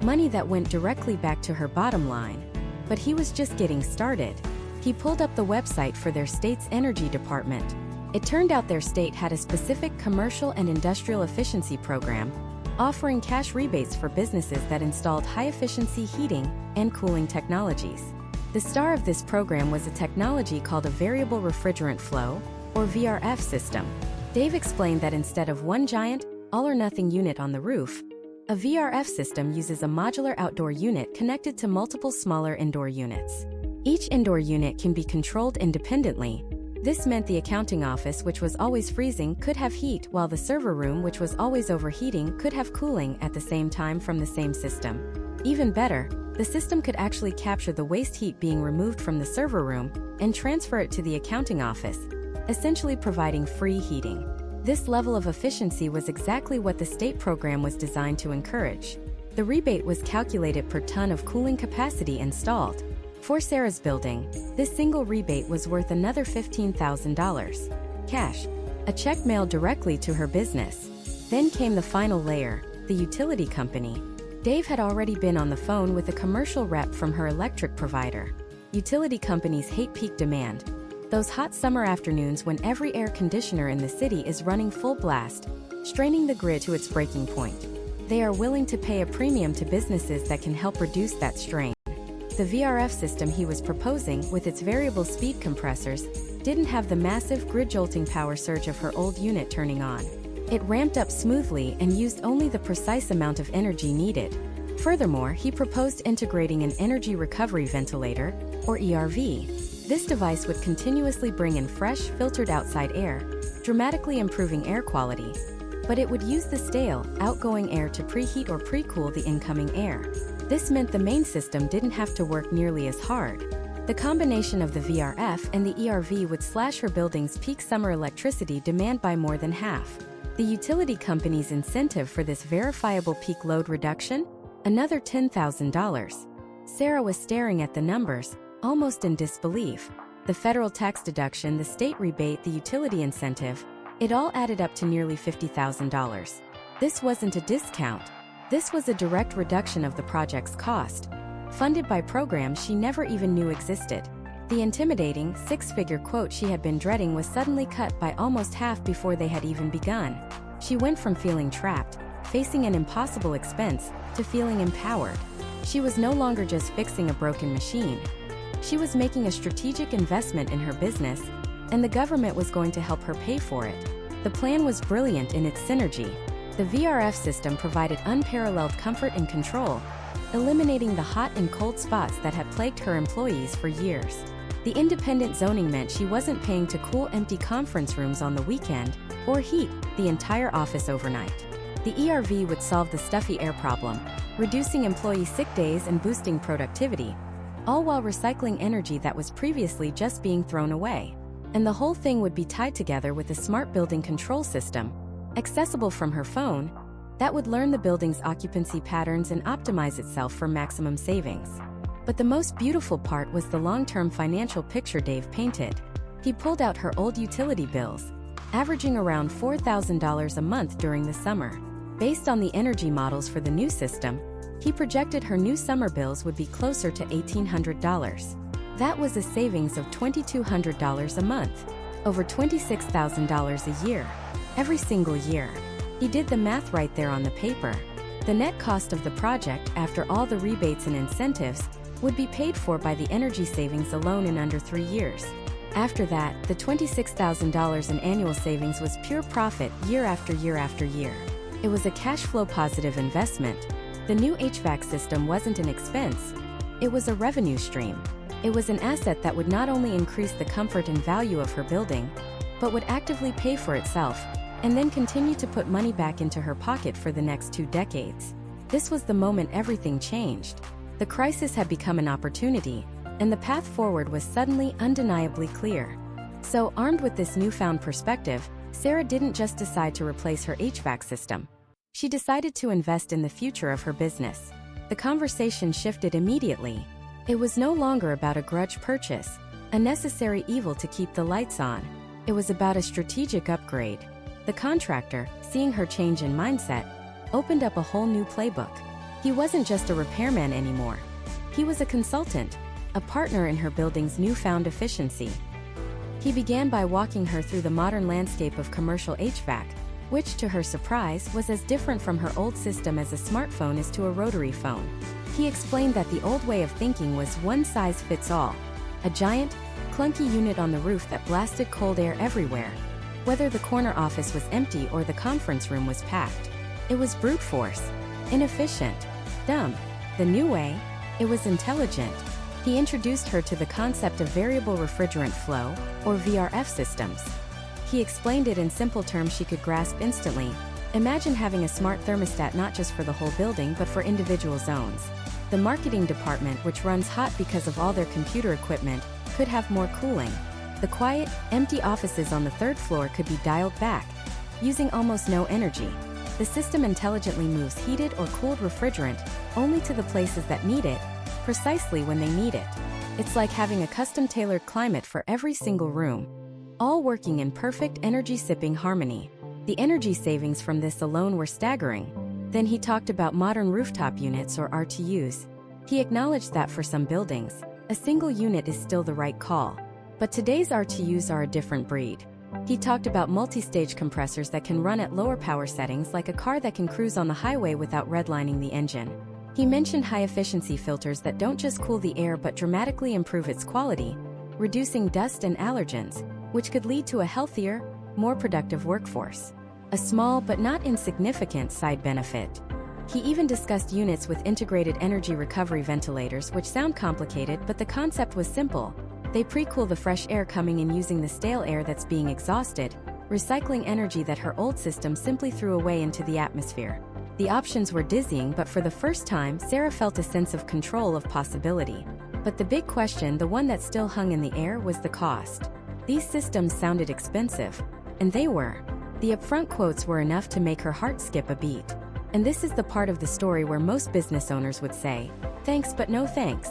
Money that went directly back to her bottom line. But he was just getting started. He pulled up the website for their state's energy department. It turned out their state had a specific commercial and industrial efficiency program, offering cash rebates for businesses that installed high-efficiency heating and cooling technologies. The star of this program was a technology called a variable refrigerant flow, or VRF system. Dave explained that instead of one giant, all-or-nothing unit on the roof, a VRF system uses a modular outdoor unit connected to multiple smaller indoor units. Each indoor unit can be controlled independently. This meant the accounting office, which was always freezing, could have heat, while the server room, which was always overheating, could have cooling at the same time from the same system. Even better, the system could actually capture the waste heat being removed from the server room and transfer it to the accounting office, essentially providing free heating. This level of efficiency was exactly what the state program was designed to encourage. The rebate was calculated per ton of cooling capacity installed. For Sarah's building, this single rebate was worth another $15,000. Cash. A check mailed directly to her business. Then came the final layer, the utility company. Dave had already been on the phone with a commercial rep from her electric provider. Utility companies hate peak demand. Those hot summer afternoons when every air conditioner in the city is running full blast, straining the grid to its breaking point. They are willing to pay a premium to businesses that can help reduce that strain. The VRF system he was proposing, with its variable speed compressors, didn't have the massive grid-jolting power surge of her old unit turning on. It ramped up smoothly and used only the precise amount of energy needed. Furthermore, he proposed integrating an energy recovery ventilator, or ERV. This device would continuously bring in fresh, filtered outside air, dramatically improving air quality. But it would use the stale, outgoing air to preheat or pre-cool the incoming air. This meant the main system didn't have to work nearly as hard. The combination of the VRF and the ERV would slash her building's peak summer electricity demand by more than half. The utility company's incentive for this verifiable peak load reduction? Another $10,000. Sarah was staring at the numbers, almost in disbelief. The federal tax deduction, the state rebate, the utility incentive, it all added up to nearly $50,000. This wasn't a discount. This was a direct reduction of the project's cost, funded by programs she never even knew existed. The intimidating, six-figure quote she had been dreading was suddenly cut by almost half before they had even begun. She went from feeling trapped, facing an impossible expense, to feeling empowered. She was no longer just fixing a broken machine. She was making a strategic investment in her business, and the government was going to help her pay for it. The plan was brilliant in its synergy. The VRF system provided unparalleled comfort and control, eliminating the hot and cold spots that had plagued her employees for years. The independent zoning meant she wasn't paying to cool empty conference rooms on the weekend, or heat the entire office overnight. The ERV would solve the stuffy air problem, reducing employee sick days and boosting productivity, all while recycling energy that was previously just being thrown away. and the whole thing would be tied together with a smart building control system, accessible from her phone, that would learn the building's occupancy patterns and optimize itself for maximum savings. But the most beautiful part was the long-term financial picture Dave painted. He pulled out her old utility bills, averaging around $4,000 a month during the summer. Based on the energy models for the new system, he projected her new summer bills would be closer to $1,800. That was a savings of $2,200 a month, over $26,000 a year, every single year. He did the math right there on the paper. The net cost of the project, after all the rebates and incentives, would be paid for by the energy savings alone in under 3 years. After that, the $26,000 in annual savings was pure profit year after year after year. It was a cash flow positive investment. The new HVAC system wasn't an expense. It was a revenue stream. It was an asset that would not only increase the comfort and value of her building, but would actively pay for itself, and then continue to put money back into her pocket for the next 2 decades. This was the moment everything changed. The crisis had become an opportunity, and the path forward was suddenly undeniably clear. So, armed with this newfound perspective, Sarah didn't just decide to replace her HVAC system. She decided to invest in the future of her business. The conversation shifted immediately. It was no longer about a grudge purchase, a necessary evil to keep the lights on. It was about a strategic upgrade. The contractor, seeing her change in mindset, opened up a whole new playbook. He wasn't just a repairman anymore. He was a consultant, a partner in her building's newfound efficiency. He began by walking her through the modern landscape of commercial HVAC, which, to her surprise, was as different from her old system as a smartphone is to a rotary phone. He explained that the old way of thinking was one size fits all, a giant, clunky unit on the roof that blasted cold air everywhere, whether the corner office was empty or the conference room was packed. It was brute force, inefficient, dumb. The new way, it was intelligent. He introduced her to the concept of variable refrigerant flow, or VRF systems. He explained it in simple terms she could grasp instantly. Imagine having a smart thermostat not just for the whole building but for individual zones. The marketing department, which runs hot because of all their computer equipment, could have more cooling. The quiet, empty offices on the 3rd floor could be dialed back, using almost no energy. The system intelligently moves heated or cooled refrigerant only to the places that need it, precisely when they need it. It's like having a custom-tailored climate for every single room, all working in perfect energy-sipping harmony. The energy savings from this alone were staggering. Then he talked about modern rooftop units, or RTUs. He acknowledged that for some buildings, a single unit is still the right call. But today's RTUs are a different breed. He talked about multi-stage compressors that can run at lower power settings, like a car that can cruise on the highway without redlining the engine. He mentioned high-efficiency filters that don't just cool the air but dramatically improve its quality, reducing dust and allergens, which could lead to a healthier, more productive workforce. A small but not insignificant side benefit. He even discussed units with integrated energy recovery ventilators, which sound complicated, but the concept was simple. They pre-cool the fresh air coming in using the stale air that's being exhausted, recycling energy that her old system simply threw away into the atmosphere. The options were dizzying, but for the first time, Sarah felt a sense of control, of possibility. But the big question, the one that still hung in the air, was the cost. These systems sounded expensive, and they were. The upfront quotes were enough to make her heart skip a beat. And this is the part of the story where most business owners would say, "Thanks but no thanks.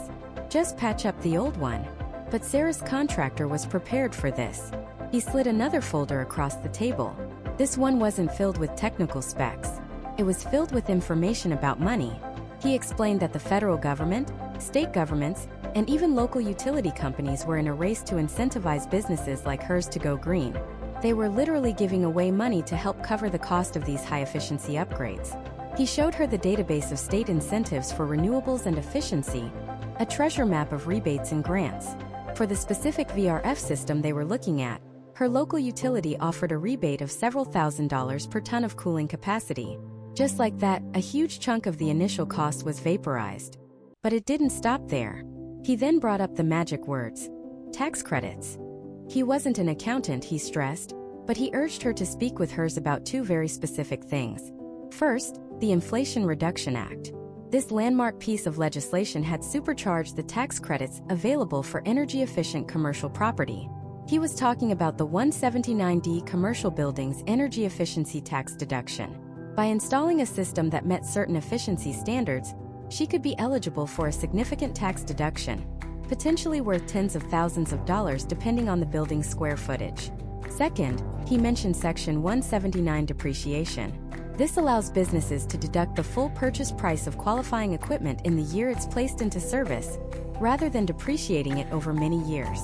Just patch up the old one." But Sarah's contractor was prepared for this. He slid another folder across the table. This one wasn't filled with technical specs. It was filled with information about money. He explained that the federal government, state governments, and even local utility companies were in a race to incentivize businesses like hers to go green. They were literally giving away money to help cover the cost of these high-efficiency upgrades. He showed her the database of state incentives for renewables and efficiency, a treasure map of rebates and grants. For the specific VRF system they were looking at, her local utility offered a rebate of several $1,000s per ton of cooling capacity. Just like that, a huge chunk of the initial cost was vaporized. But it didn't stop there. He then brought up the magic words: tax credits. He wasn't an accountant, he stressed, but he urged her to speak with hers about 2 very specific things. First, the Inflation Reduction Act. This landmark piece of legislation had supercharged the tax credits available for energy-efficient commercial property. He was talking about the 179D commercial buildings energy efficiency tax deduction. By installing a system that met certain efficiency standards, she could be eligible for a significant tax deduction, potentially worth tens of thousands of dollars depending on the building's square footage. Second, he mentioned Section 179 depreciation. This allows businesses to deduct the full purchase price of qualifying equipment in the year it's placed into service, rather than depreciating it over many years.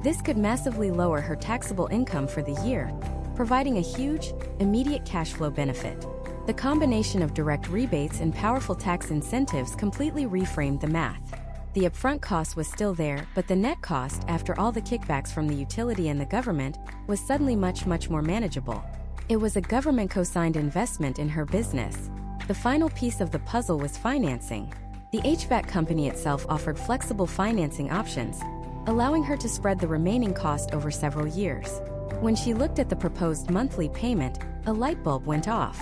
This could massively lower her taxable income for the year, providing a huge, immediate cash flow benefit. The combination of direct rebates and powerful tax incentives completely reframed the math. The upfront cost was still there, but the net cost, after all the kickbacks from the utility and the government, was suddenly much more manageable. It was a government co-signed investment in her business. The final piece of the puzzle was financing. The HVAC company itself offered flexible financing options, allowing her to spread the remaining cost over several years. When she looked at the proposed monthly payment, a light bulb went off.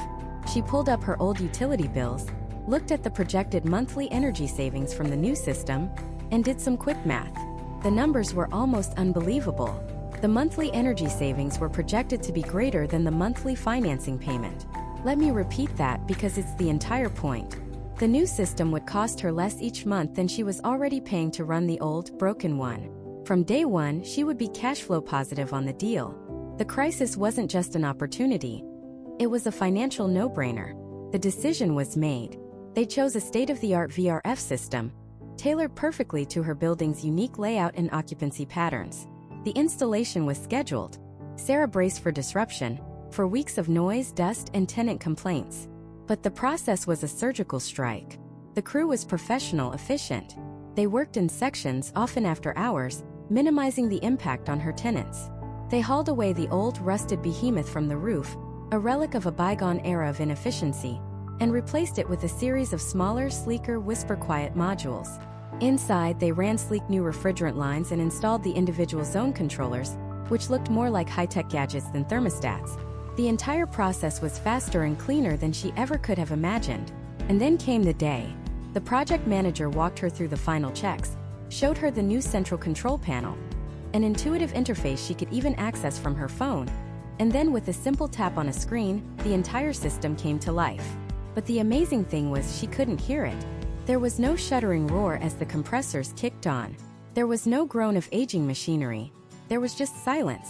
She pulled up her old utility bills, looked at the projected monthly energy savings from the new system, and did some quick math. The numbers were almost unbelievable. The monthly energy savings were projected to be greater than the monthly financing payment. Let me repeat that because it's the entire point. The new system would cost her less each month than she was already paying to run the old, broken one. From day one, she would be cash flow positive on the deal. The crisis wasn't just an opportunity. It was a financial no-brainer. The decision was made. They chose a state-of-the-art VRF system, tailored perfectly to her building's unique layout and occupancy patterns. The installation was scheduled. Sarah braced for disruption, for weeks of noise, dust, and tenant complaints. But the process was a surgical strike. The crew was professional, efficient. They worked in sections, often after hours, minimizing the impact on her tenants. They hauled away the old, rusted behemoth from the roof, a relic of a bygone era of inefficiency, and replaced it with a series of smaller, sleeker, whisper-quiet modules. Inside, they ran sleek new refrigerant lines and installed the individual zone controllers, which looked more like high-tech gadgets than thermostats. The entire process was faster and cleaner than she ever could have imagined. And then came the day. The project manager walked her through the final checks, showed her the new central control panel, an intuitive interface she could even access from her phone, and then with a simple tap on a screen, the entire system came to life. But the amazing thing was she couldn't hear it. There was no shuddering roar as the compressors kicked on. There was no groan of aging machinery. There was just silence.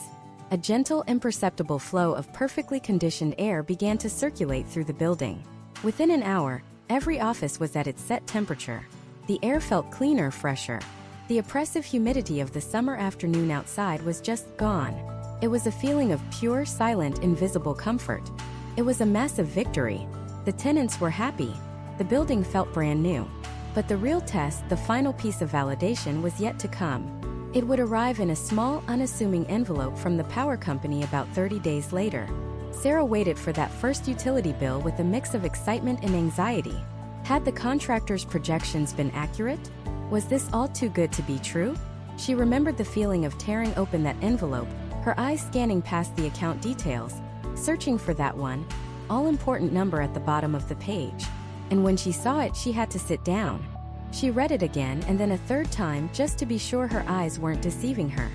A gentle, imperceptible flow of perfectly conditioned air began to circulate through the building. Within an hour, every office was at its set temperature. The air felt cleaner, fresher. The oppressive humidity of the summer afternoon outside was just gone. It was a feeling of pure, silent, invisible comfort. It was a massive victory. The tenants were happy. The building felt brand new. But the real test, the final piece of validation, was yet to come. It would arrive in a small, unassuming envelope from the power company about 30 days later. Sarah waited for that first utility bill with a mix of excitement and anxiety. Had the contractor's projections been accurate? Was this all too good to be true? She remembered the feeling of tearing open that envelope, her eyes scanning past the account details, searching for that one, all-important number at the bottom of the page. And when she saw it, she had to sit down. She read it again and then a third time just to be sure her eyes weren't deceiving her.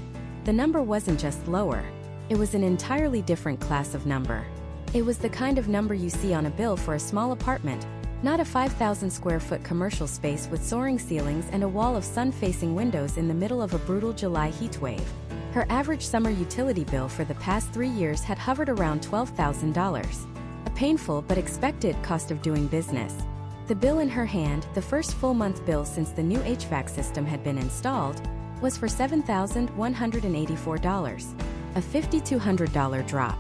The number wasn't just lower. It was an entirely different class of number. It was the kind of number you see on a bill for a small apartment, not a 5,000 square foot commercial space with soaring ceilings and a wall of sun-facing windows in the middle of a brutal July heatwave. Her average summer utility bill for the past 3 years had hovered around $12,000. A painful but expected cost of doing business. The bill in her hand, the first full month bill since the new HVAC system had been installed, was for $7,184, a $5,200 drop.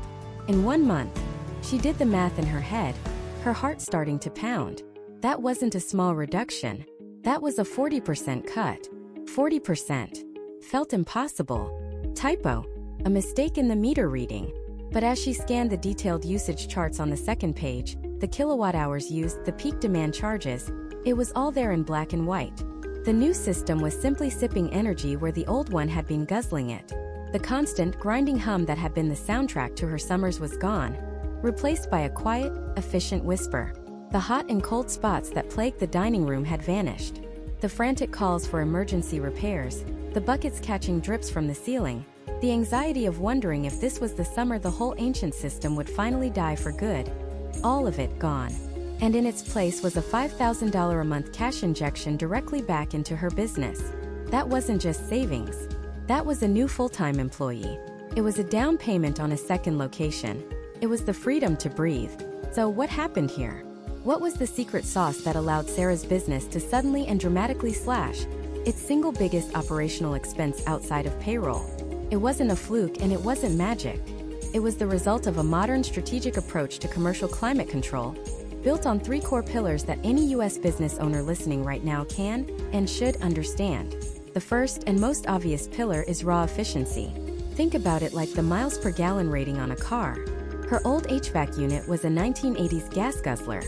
In 1 month, she did the math in her head, her heart starting to pound. That wasn't a small reduction. That was a 40% cut. 40%. Felt impossible. Typo. A mistake in the meter reading. But as she scanned the detailed usage charts on the second page, the kilowatt hours used, the peak demand charges, it was all there in black and white. The new system was simply sipping energy where the old one had been guzzling it. The constant, grinding hum that had been the soundtrack to her summers was gone, replaced by a quiet, efficient whisper. The hot and cold spots that plagued the dining room had vanished. The frantic calls for emergency repairs, the buckets catching drips from the ceiling, The anxiety of wondering if this was the summer the whole ancient system would finally die for good. All of it gone. And in its place was a $5,000 a month cash injection directly back into her business. That wasn't just savings. That was a new full-time employee. It was a down payment on a second location. It was the freedom to breathe. So what happened here? What was the secret sauce that allowed Sarah's business to suddenly and dramatically slash its single biggest operational expense outside of payroll? It wasn't a fluke and it wasn't magic. It was the result of a modern strategic approach to commercial climate control, built on 3 core pillars that any U.S. business owner listening right now can and should understand. The first and most obvious pillar is raw efficiency. Think about it like the miles per gallon rating on a car. Her old HVAC unit was a 1980s gas guzzler.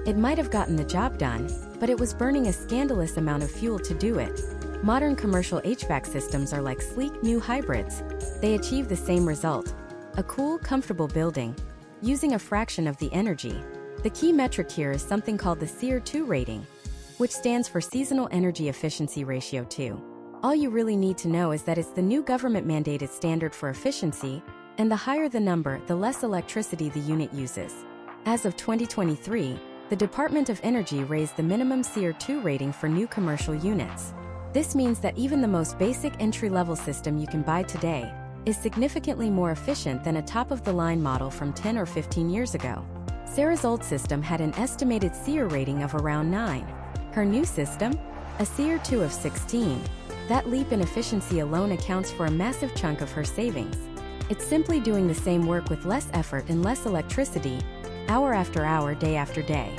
It might have gotten the job done, but it was burning a scandalous amount of fuel to do it. Modern commercial HVAC systems are like sleek new hybrids. They achieve the same result: a cool, comfortable building, using a fraction of the energy. The key metric here is something called the SEER 2 rating, which stands for Seasonal Energy Efficiency Ratio 2. All you really need to know is that it's the new government-mandated standard for efficiency, and the higher the number, the less electricity the unit uses. As of 2023, the Department of Energy raised the minimum SEER 2 rating for new commercial units. This means that even the most basic entry-level system you can buy today is significantly more efficient than a top-of-the-line model from 10 or 15 years ago. Sarah's old system had an estimated SEER rating of around 9. Her new system? A SEER 2 of 16. That leap in efficiency alone accounts for a massive chunk of her savings. It's simply doing the same work with less effort and less electricity, hour after hour, day after day.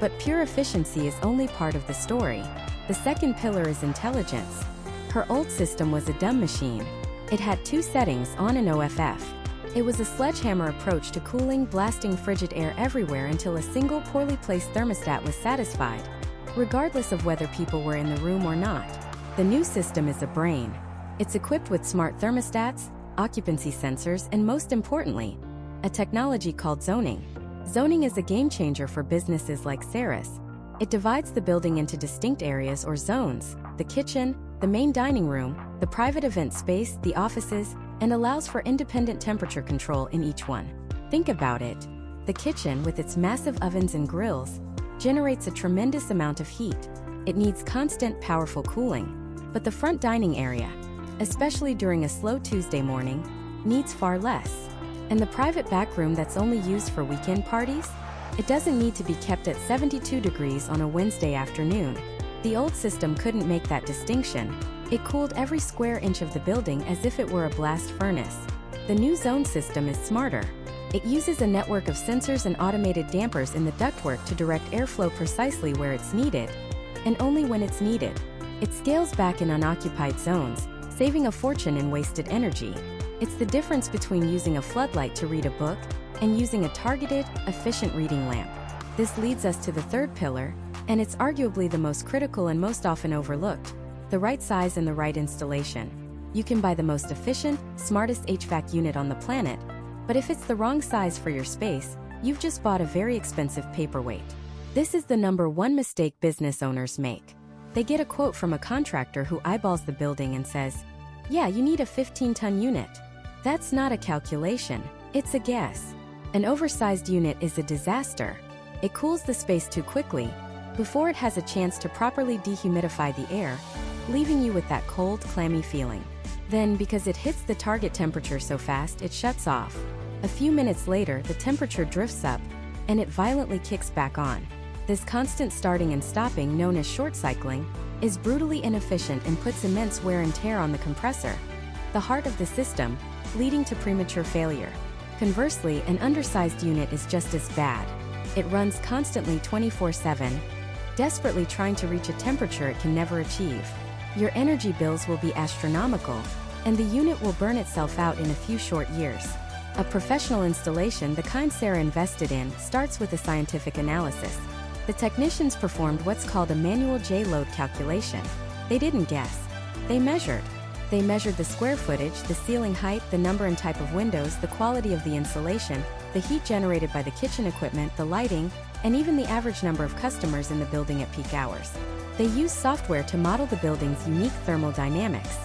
But pure efficiency is only part of the story. The second pillar is intelligence. Her old system was a dumb machine. It had 2 settings, on and OFF. It was a sledgehammer approach to cooling, blasting frigid air everywhere until a single poorly placed thermostat was satisfied, regardless of whether people were in the room or not. The new system is a brain. It's equipped with smart thermostats, occupancy sensors, and most importantly, a technology called zoning. Zoning is a game changer for businesses like Sarah's. It divides the building into distinct areas or zones: the kitchen, the main dining room, the private event space, the offices, and allows for independent temperature control in each one. Think about it. The kitchen, with its massive ovens and grills, generates a tremendous amount of heat. It needs constant, powerful cooling. But the front dining area, especially during a slow Tuesday morning, needs far less. And the private back room that's only used for weekend parties? It doesn't need to be kept at 72 degrees on a Wednesday afternoon. The old system couldn't make that distinction. It cooled every square inch of the building as if it were a blast furnace. The new zone system is smarter. It uses a network of sensors and automated dampers in the ductwork to direct airflow precisely where it's needed, and only when it's needed. It scales back in unoccupied zones, saving a fortune in wasted energy. It's the difference between using a floodlight to read a book and using a targeted, efficient reading lamp. This leads us to the third pillar, and it's arguably the most critical and most often overlooked: the right size and the right installation. You can buy the most efficient, smartest HVAC unit on the planet, but if it's the wrong size for your space, you've just bought a very expensive paperweight. This is the #1 mistake business owners make. They get a quote from a contractor who eyeballs the building and says, "Yeah, you need a 15-ton unit." That's not a calculation, it's a guess. An oversized unit is a disaster. It cools the space too quickly, before it has a chance to properly dehumidify the air, leaving you with that cold, clammy feeling. Then, because it hits the target temperature so fast, it shuts off. A few minutes later, the temperature drifts up, and it violently kicks back on. This constant starting and stopping, known as short cycling, is brutally inefficient and puts immense wear and tear on the compressor, the heart of the system, leading to premature failure. Conversely, an undersized unit is just as bad. It runs constantly 24/7, desperately trying to reach a temperature it can never achieve. Your energy bills will be astronomical, and the unit will burn itself out in a few short years. A professional installation, the kind Sarah invested in, starts with a scientific analysis. The technicians performed what's called a manual J-load calculation. They didn't guess. They measured. They measured the square footage, the ceiling height, the number and type of windows, the quality of the insulation, the heat generated by the kitchen equipment, the lighting, and even the average number of customers in the building at peak hours. They used software to model the building's unique thermal dynamics.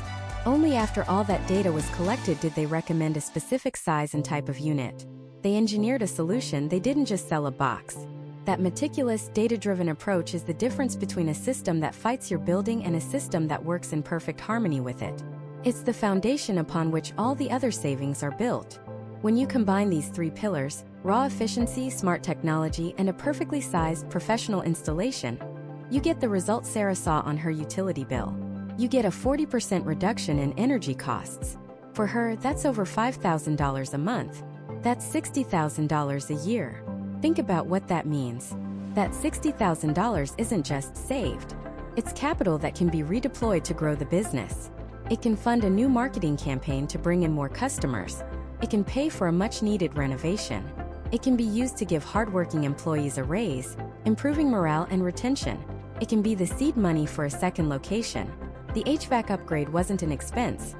Only after all that data was collected did they recommend a specific size and type of unit. They engineered a solution, they didn't just sell a box. That meticulous, data-driven approach is the difference between a system that fights your building and a system that works in perfect harmony with it. It's the foundation upon which all the other savings are built. When you combine these three pillars, raw efficiency, smart technology, and a perfectly sized, professional installation, you get the result Sarah saw on her utility bill. You get a 40% reduction in energy costs. For her, that's over $5,000 a month. That's $60,000 a year. Think about what that means. That $60,000 isn't just saved. It's capital that can be redeployed to grow the business. It can fund a new marketing campaign to bring in more customers. It can pay for a much-needed renovation. It can be used to give hardworking employees a raise, improving morale and retention. It can be the seed money for a second location. The HVAC upgrade wasn't an expense.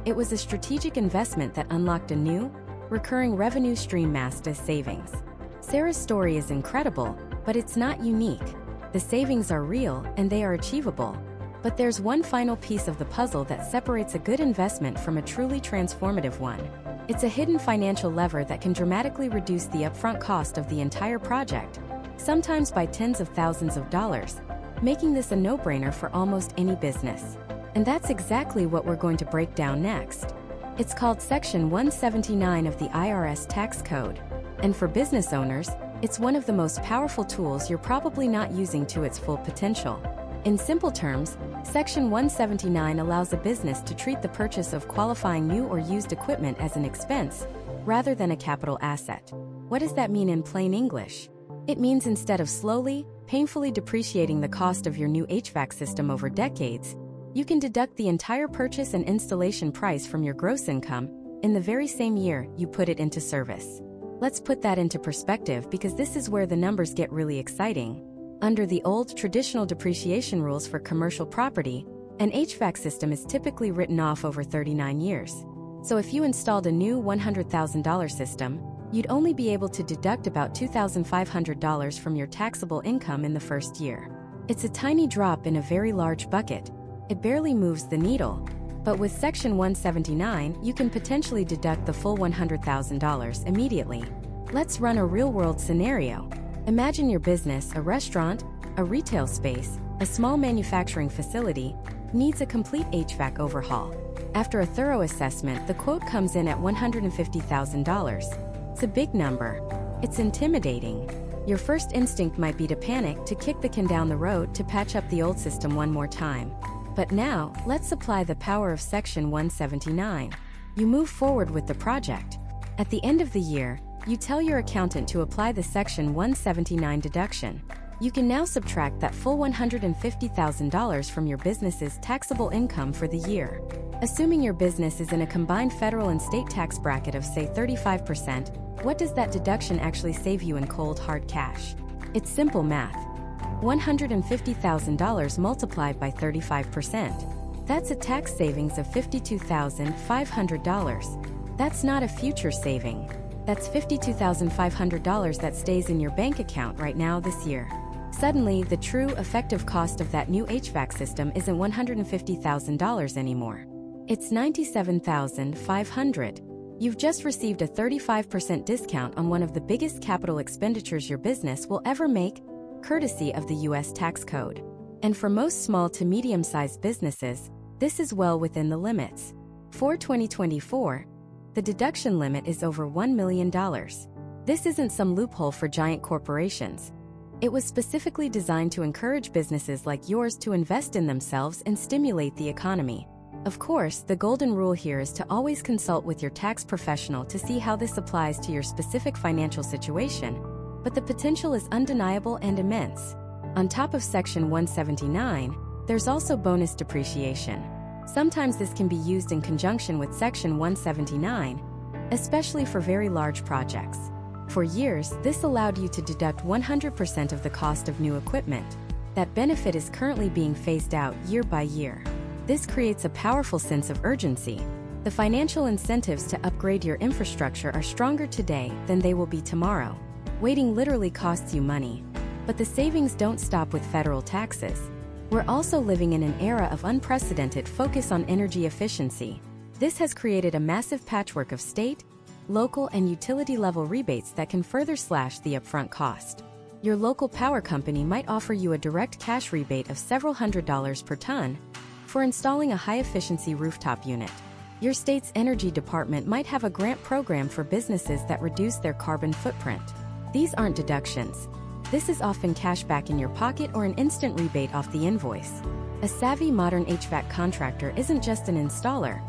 It was a strategic investment that unlocked a new, recurring revenue stream masked as savings. Sarah's story is incredible, but it's not unique. The savings are real and they are achievable. But there's one final piece of the puzzle that separates a good investment from a truly transformative one. It's a hidden financial lever that can dramatically reduce the upfront cost of the entire project, sometimes by tens of thousands of dollars, making this a no-brainer for almost any business. And that's exactly what we're going to break down next. It's called Section 179 of the IRS tax code. And for business owners, it's one of the most powerful tools you're probably not using to its full potential. In simple terms, Section 179 allows a business to treat the purchase of qualifying new or used equipment as an expense, rather than a capital asset. What does that mean in plain English? It means instead of slowly, painfully depreciating the cost of your new HVAC system over decades, you can deduct the entire purchase and installation price from your gross income in the very same year you put it into service. Let's put that into perspective because this is where the numbers get really exciting. Under the old traditional depreciation rules for commercial property, an HVAC system is typically written off over 39 years. So if you installed a new $100,000 system, you'd only be able to deduct about $2,500 from your taxable income in the first year. It's a tiny drop in a very large bucket. It barely moves the needle. But with Section 179, you can potentially deduct the full $100,000 immediately. Let's run a real-world scenario. Imagine your business, a restaurant, a retail space, a small manufacturing facility, needs a complete HVAC overhaul. After a thorough assessment, the quote comes in at $150,000. It's a big number. It's intimidating. Your first instinct might be to panic, to kick the can down the road, to patch up the old system one more time. But now, let's apply the power of Section 179. You move forward with the project. At the end of the year, you tell your accountant to apply the Section 179 deduction. You can now subtract that full $150,000 from your business's taxable income for the year. Assuming your business is in a combined federal and state tax bracket of, say, 35%, what does that deduction actually save you in cold, hard cash? It's simple math. $150,000 multiplied by 35%. That's a tax savings of $52,500. That's not a future saving. That's $52,500 that stays in your bank account right now this year. Suddenly, the true effective cost of that new HVAC system isn't $150,000 anymore. It's $97,500. You've just received a 35% discount on one of the biggest capital expenditures your business will ever make, courtesy of the U.S. tax code. And for most small to medium-sized businesses, this is well within the limits. For 2024, the deduction limit is over $1 million. This isn't some loophole for giant corporations. It was specifically designed to encourage businesses like yours to invest in themselves and stimulate the economy. Of course, the golden rule here is to always consult with your tax professional to see how this applies to your specific financial situation, but the potential is undeniable and immense. On top of Section 179, there's also bonus depreciation. Sometimes this can be used in conjunction with Section 179, especially for very large projects. For years, this allowed you to deduct 100% of the cost of new equipment. That benefit is currently being phased out year by year. This creates a powerful sense of urgency. The financial incentives to upgrade your infrastructure are stronger today than they will be tomorrow. Waiting literally costs you money. But the savings don't stop with federal taxes. We're also living in an era of unprecedented focus on energy efficiency. This has created a massive patchwork of state, local, and utility-level rebates that can further slash the upfront cost. Your local power company might offer you a direct cash rebate of several $100s per ton for installing a high-efficiency rooftop unit. Your state's energy department might have a grant program for businesses that reduce their carbon footprint. These aren't deductions. This is often cash back in your pocket or an instant rebate off the invoice. A savvy modern HVAC contractor isn't just an installer.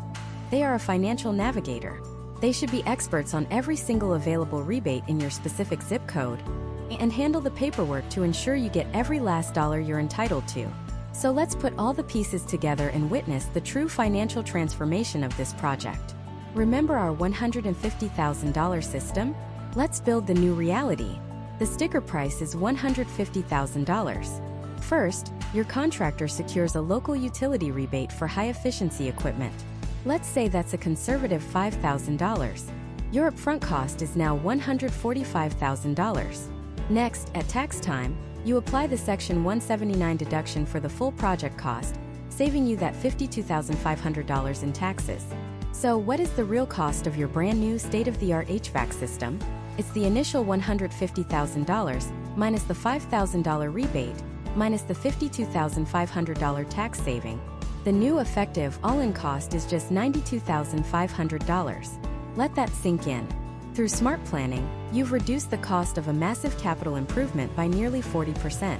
They are a financial navigator. They should be experts on every single available rebate in your specific zip code and handle the paperwork to ensure you get every last dollar you're entitled to. So let's put all the pieces together and witness the true financial transformation of this project. Remember our $150,000 system? Let's build the new reality. The sticker price is $150,000. First, your contractor secures a local utility rebate for high-efficiency equipment. Let's say that's a conservative $5,000. Your upfront cost is now $145,000. Next, at tax time, you apply the Section 179 deduction for the full project cost, saving you that $52,500 in taxes. So what is the real cost of your brand new state-of-the-art HVAC system? It's the initial $150,000 minus the $5,000 rebate minus the $52,500 tax saving. The new effective all-in cost is just $92,500. Let that sink in. Through smart planning, you've reduced the cost of a massive capital improvement by nearly 40%.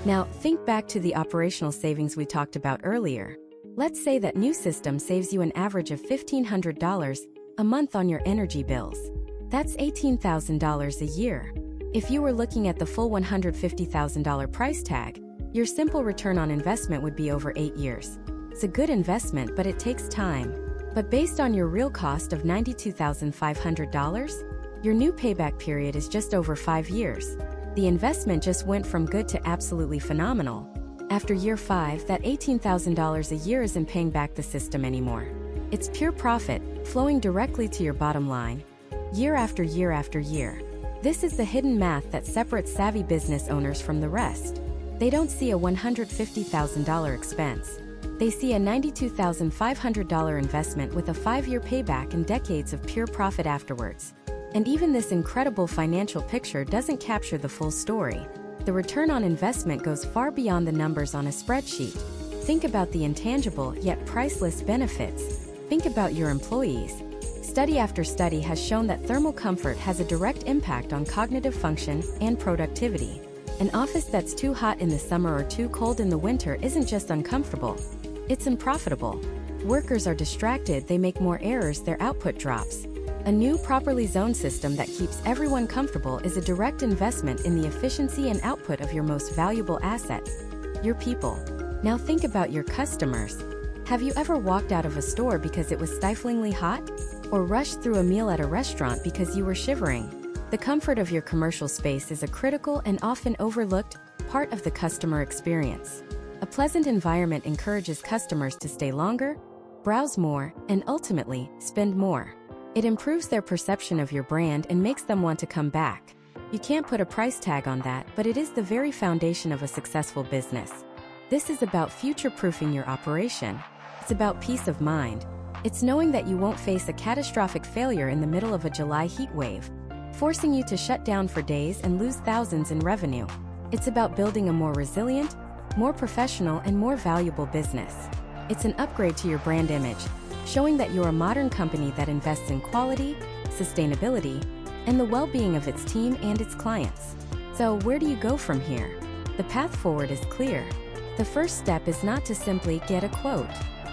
Now, think back to the operational savings we talked about earlier. Let's say that new system saves you an average of $1,500 a month on your energy bills. That's $18,000 a year. If you were looking at the full $150,000 price tag, your simple return on investment would be over 8 years. It's a good investment, but it takes time. But based on your real cost of $92,500, your new payback period is just over 5 years. The investment just went from good to absolutely phenomenal. After year 5, that $18,000 a year isn't paying back the system anymore. It's pure profit, flowing directly to your bottom line, year after year after year. This is the hidden math that separates savvy business owners from the rest. They don't see a $150,000 expense. They see a $92,500 investment with a 5-year payback and decades of pure profit afterwards. And even this incredible financial picture doesn't capture the full story. The return on investment goes far beyond the numbers on a spreadsheet. Think about the intangible yet priceless benefits. Think about your employees. Study after study has shown that thermal comfort has a direct impact on cognitive function and productivity. An office that's too hot in the summer or too cold in the winter isn't just uncomfortable. It's unprofitable. Workers are distracted, they make more errors, their output drops. A new, properly zoned system that keeps everyone comfortable is a direct investment in the efficiency and output of your most valuable asset, your people. Now think about your customers. Have you ever walked out of a store because it was stiflingly hot? Or rushed through a meal at a restaurant because you were shivering? The comfort of your commercial space is a critical and often overlooked part of the customer experience. A pleasant environment encourages customers to stay longer, browse more, and ultimately, spend more. It improves their perception of your brand and makes them want to come back. You can't put a price tag on that, but it is the very foundation of a successful business. This is about future-proofing your operation. It's about peace of mind. It's knowing that you won't face a catastrophic failure in the middle of a July heat wave, forcing you to shut down for days and lose thousands in revenue. It's about building a more resilient, more professional, and more valuable business. It's an upgrade to your brand image, showing that you're a modern company that invests in quality, sustainability, and the well-being of its team and its clients. So where do you go from here? The path forward is clear. The first step is not to simply get a quote.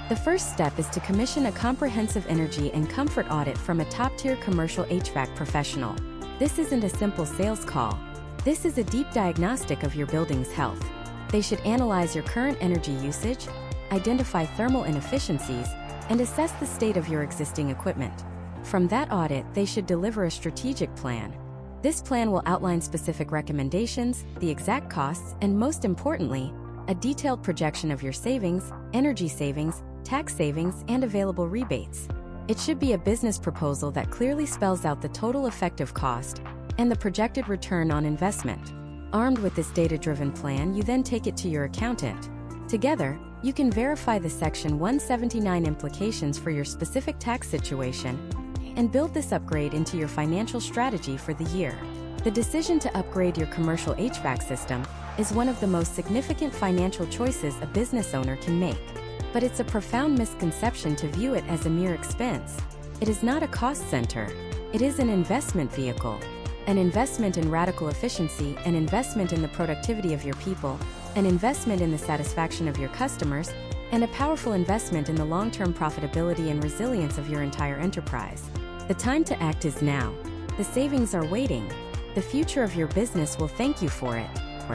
The first step is to commission a comprehensive energy and comfort audit from a top-tier commercial HVAC professional. This isn't a simple sales call. This is a deep diagnostic of your building's health. They should analyze your current energy usage, identify thermal inefficiencies, and assess the state of your existing equipment. From that audit, they should deliver a strategic plan. This plan will outline specific recommendations, the exact costs, and most importantly, a detailed projection of your savings, energy savings, tax savings, and available rebates. It should be a business proposal that clearly spells out the total effective cost and the projected return on investment. Armed with this data-driven plan, you then take it to your accountant. Together, you can verify the Section 179 implications for your specific tax situation and build this upgrade into your financial strategy for the year. The decision to upgrade your commercial HVAC system is one of the most significant financial choices a business owner can make. But it's a profound misconception to view it as a mere expense. It is not a cost center. It is an investment vehicle. An investment in radical efficiency, an investment in the productivity of your people, an investment in the satisfaction of your customers, and a powerful investment in the long-term profitability and resilience of your entire enterprise. The time to act is now. The savings are waiting. The future of your business will thank you for it.